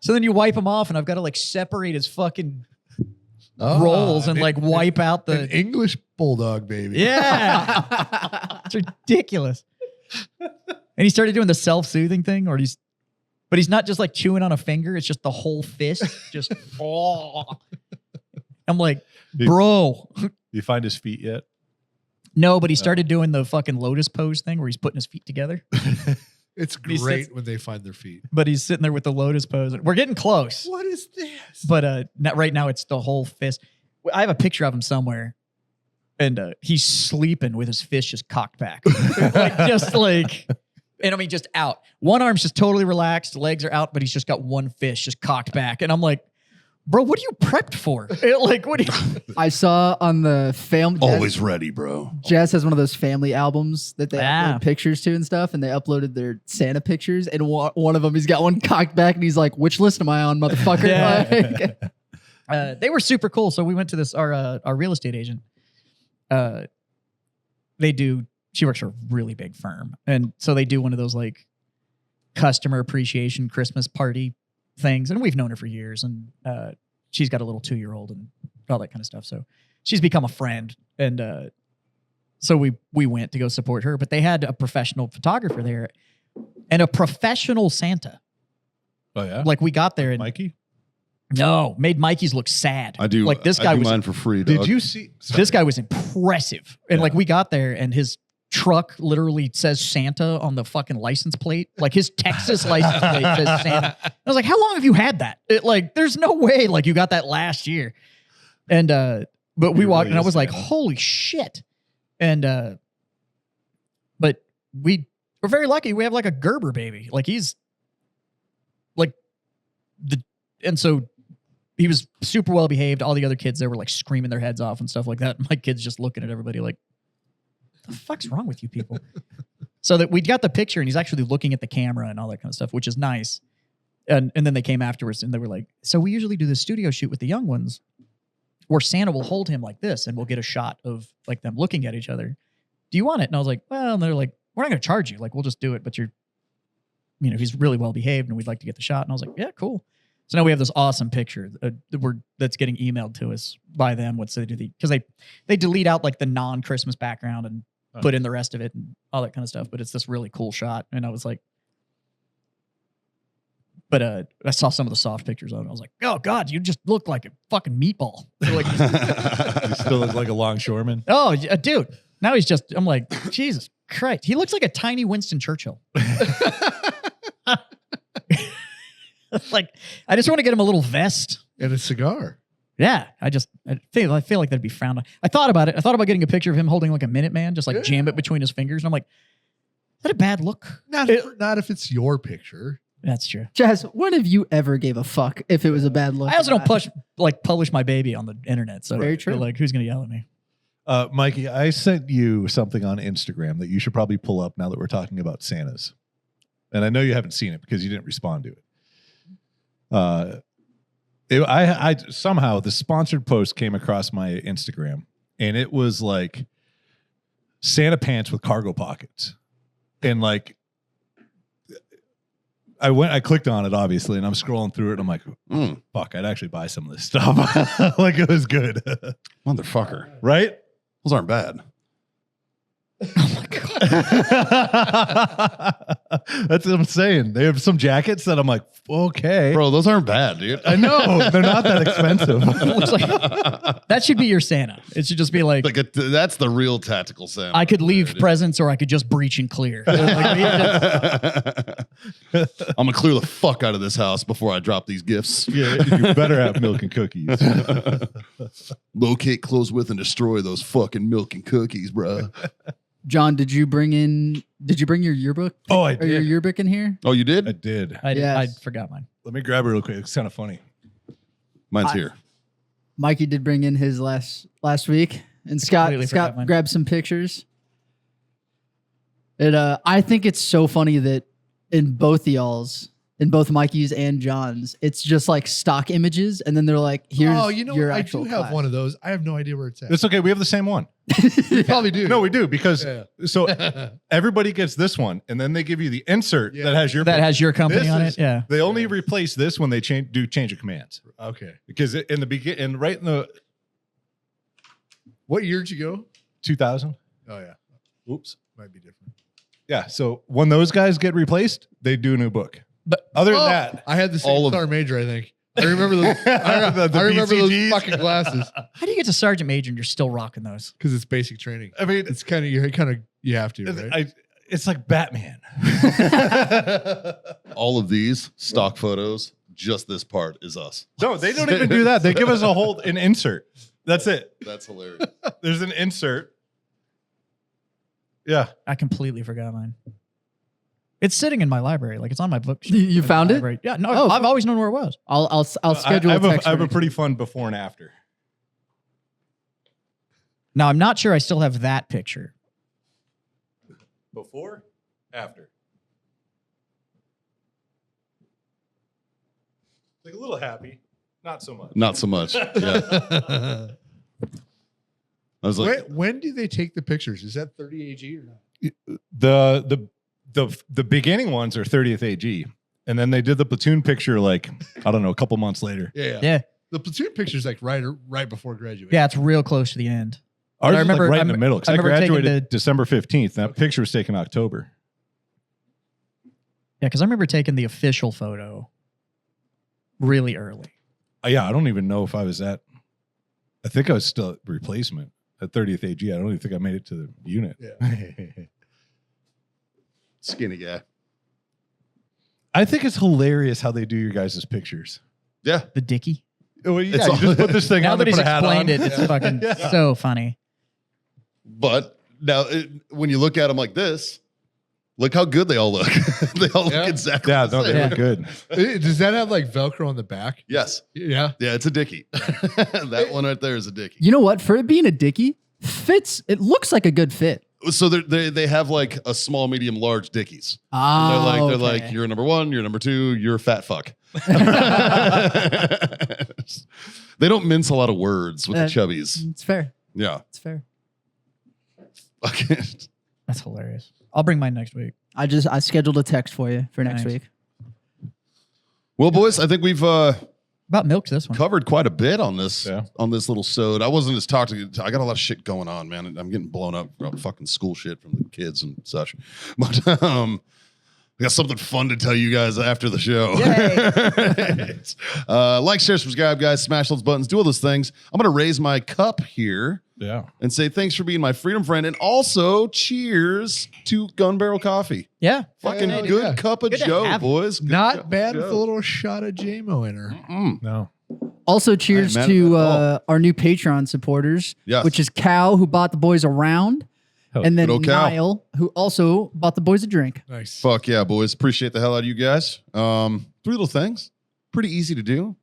So then you wipe him off and I've got to like separate his fucking rolls and an- like wipe out an the English bulldog baby. yeah. It's ridiculous. And he started doing the self-soothing thing, but he's not just like chewing on a finger. It's just the whole fist. Just I'm like, bro. You find his feet yet? No, but he started doing the fucking lotus pose thing where he's putting his feet together. It's He great sits- when they find their feet. But he's sitting there with the lotus pose. We're getting close. What is this? But right now it's the whole fist. I have a picture of him somewhere. And he's sleeping with his fist just cocked back. And I mean, just out. One arm's just totally relaxed. Legs are out, but he's just got one fist just cocked back. And I'm like, bro, what are you prepped for? Like, what do you... I saw on the film. Always ready, bro. Jess has one of those family albums that they Ah. upload pictures to and stuff, and they uploaded their Santa pictures. And one of them, he's got one cocked back, and he's like, "Which list am I on, motherfucker?" Yeah. Like, They were super cool. So we went to this, our real estate agent. She works for a really big firm. And so they do one of those like customer appreciation Christmas party things. And we've known her for years. And she's got a little 2-year-old and all that kind of stuff. So she's become a friend. And so we went to go support her. But they had a professional photographer there and a professional Santa. Oh, yeah? Like we got there and Mikey? no, made Mikey's look sad. I do. Like this I guy do was mine for free. Did dog. you see? this guy was impressive. And Yeah. like we got there and his truck literally says Santa on the fucking license plate. Like his Texas license plate says Santa. I was like, how long have you had that? There's no way like you got that last year. And but we walked and I was like, holy shit. And but we're very lucky. We have like a Gerber baby. Like he's like and so he was super well behaved. All the other kids there were like screaming their heads off and stuff like that. My kid's just looking at everybody like, the fuck's wrong with you people? So that we got the picture and he's actually looking at the camera and all that kind of stuff, which is nice. And then they came afterwards and they were like, so we usually do this studio shoot with the young ones where Santa will hold him like this and we'll get a shot of like them looking at each other. Do you want it? And I was like, well, and they're like, we're not going to charge you. Like, we'll just do it. But he's really well behaved and we'd like to get the shot. And I was like, yeah, cool. So now we have this awesome picture that's getting emailed to us by them. Because they delete out like the non-Christmas background and put in the rest of it and all that kind of stuff. But it's this really cool shot. And I was like, but I saw some of the soft pictures of it. I was like, oh God, you just look like a fucking meatball. Like, You still look like a longshoreman. oh, dude. Now I'm like, Jesus Christ. He looks like a tiny Winston Churchill. Like, I just want to get him a little vest. And a cigar. Yeah, I feel like that'd be frowned on. I thought about it. I thought about getting a picture of him holding like a Minuteman, just like jam it between his fingers. And I'm like, is that a bad look? Not if it's your picture. That's true. Jazz, when have you ever gave a fuck if it was a bad look? I also don't publish my baby on the internet. So Very true. Like, who's going to yell at me? Mikey, I sent you something on Instagram that you should probably pull up now that we're talking about Santas. And I know you haven't seen it because you didn't respond to it. I somehow the sponsored post came across my Instagram and it was like Santa pants with cargo pockets. And like, I clicked on it obviously and I'm scrolling through it and I'm like, fuck, I'd actually buy some of this stuff. Like it was good. Motherfucker. Right? Those aren't bad. Oh my God. That's what I'm saying. They have some jackets that I'm like, okay. Bro, those aren't bad, dude. I know. They're not that expensive. Looks like, that should be your Santa. It should just be like, That's the real tactical Santa. I could leave presents or I could just breach and clear. Like, I'm going to clear the fuck out of this house before I drop these gifts. Yeah, you better have milk and cookies. Locate, close with, and destroy those fucking milk and cookies, bro. John, did you bring your yearbook? Oh, I Or your did. yearbook in here? Oh, you did? I did. I Yes. forgot mine. Let me grab it real quick. It's kind of funny. Mine's here. Mikey did bring in his last week, and Scott completely forgot mine. grabbed some pictures. I think it's so funny that in both Mikey's and John's, it's just like stock images, and then they're like, "Here's your I actual do have class. one of those. I have no idea where it's at. It's okay. We have the same one. You probably do. No, we do because Yeah. so everybody gets this one, and then they give you the insert Yeah. that has your That has your company This on is- it. Yeah. They only replace this when they change of commands Okay. because in the begin and right in the What year did you go? 2000. Oh yeah, Oops. might be different. Yeah. So when those guys get replaced, they do a new book. But other than that, I had the same All of- Sergeant Major. I think I remember those. I The remember those BCGs. fucking glasses How do you get to Sergeant Major and you're still rocking those? because it's basic training. I mean, It's kind of you have to, right? it's like Batman. All of these stock photos, just this part is us. No, they don't even do that. They give us an insert. That's it. That's hilarious. There's an insert. Yeah. I completely forgot mine. It's sitting in my library. Like it's on my book. You found it? Library. Yeah. No, Oh, I've always known where it was. I'll schedule I a have text. I have for a next pretty week. fun before and after. Now I'm not sure I still have that picture. Before, after. Like a little happy, not so much. Not so much. Yeah. I was like, when do they take the pictures? Is that 30 AG or not? The beginning ones are 30th AG, and then they did the platoon picture like I don't know a couple months later. Yeah. Yeah. The platoon picture's like right before graduation. Yeah. It's real close to the end. Ours I is like remember- right in the I middle because I remember taking graduated the- December 15th. That picture was taken October. Yeah. Cause I remember taking the official photo really early. Yeah, I don't even know if I was at. I think I was still at replacement. at 30th AG. I don't even think I made it to the unit. Yeah. Skinny guy. I think it's hilarious how they do your guys' pictures. Yeah. The Dickie. Well, yeah, It's you all- just put this thing Now on, that they he's put a hat explained on. it, it's fucking so funny. But now, when you look at them like this, look how good they all look. They all Yeah. look exactly Yeah, the no, same. they look good. Does that have like Velcro on the back? Yes. Yeah. Yeah, it's a Dickie. That one right there is a Dickie. You know what? For it being a Dickie, fits. It looks like a good fit. So they have like a small, medium, large Dickies. Ah, They're like, you're number one, you're number two, you're a fat fuck. They don't mince a lot of words with the chubbies. It's fair. Yeah. It's fair. Okay. That's hilarious. I'll bring mine next week. I scheduled a text for you for next Nice. week. Well, boys, I think we've About milked this one. covered quite a bit on this Yeah. little sode. I wasn't as talked to. I got a lot of shit going on, man. I'm getting blown up about fucking school shit from the kids and such. But I got something fun to tell you guys after the show. Like, share, subscribe, guys. Smash those buttons. Do all those things. I'm gonna raise my cup here Yeah. and say thanks for being my freedom friend, and also cheers to Gun Barrel Coffee. Yeah. Fucking Hell good yeah. cup of Good to Joe, have. boys. Good cup Not of bad with Joe. a little shot of JMO in her. Mm. No. Also, cheers I ain't mad at to that at our new Patreon supporters, Yes. which is Cal, who bought the boys a round, Hell, and then good old Cal. Niall, who also bought the boys a drink. Nice. Fuck yeah, boys. Appreciate the hell out of you guys. 3 little things. Pretty easy to do.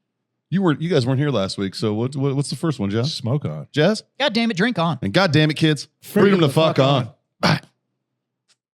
You guys weren't here last week, so what's the first one, Jazz? Smoke on. Jazz? God damn it, drink on. And god damn it, kids. Freedom to fuck on.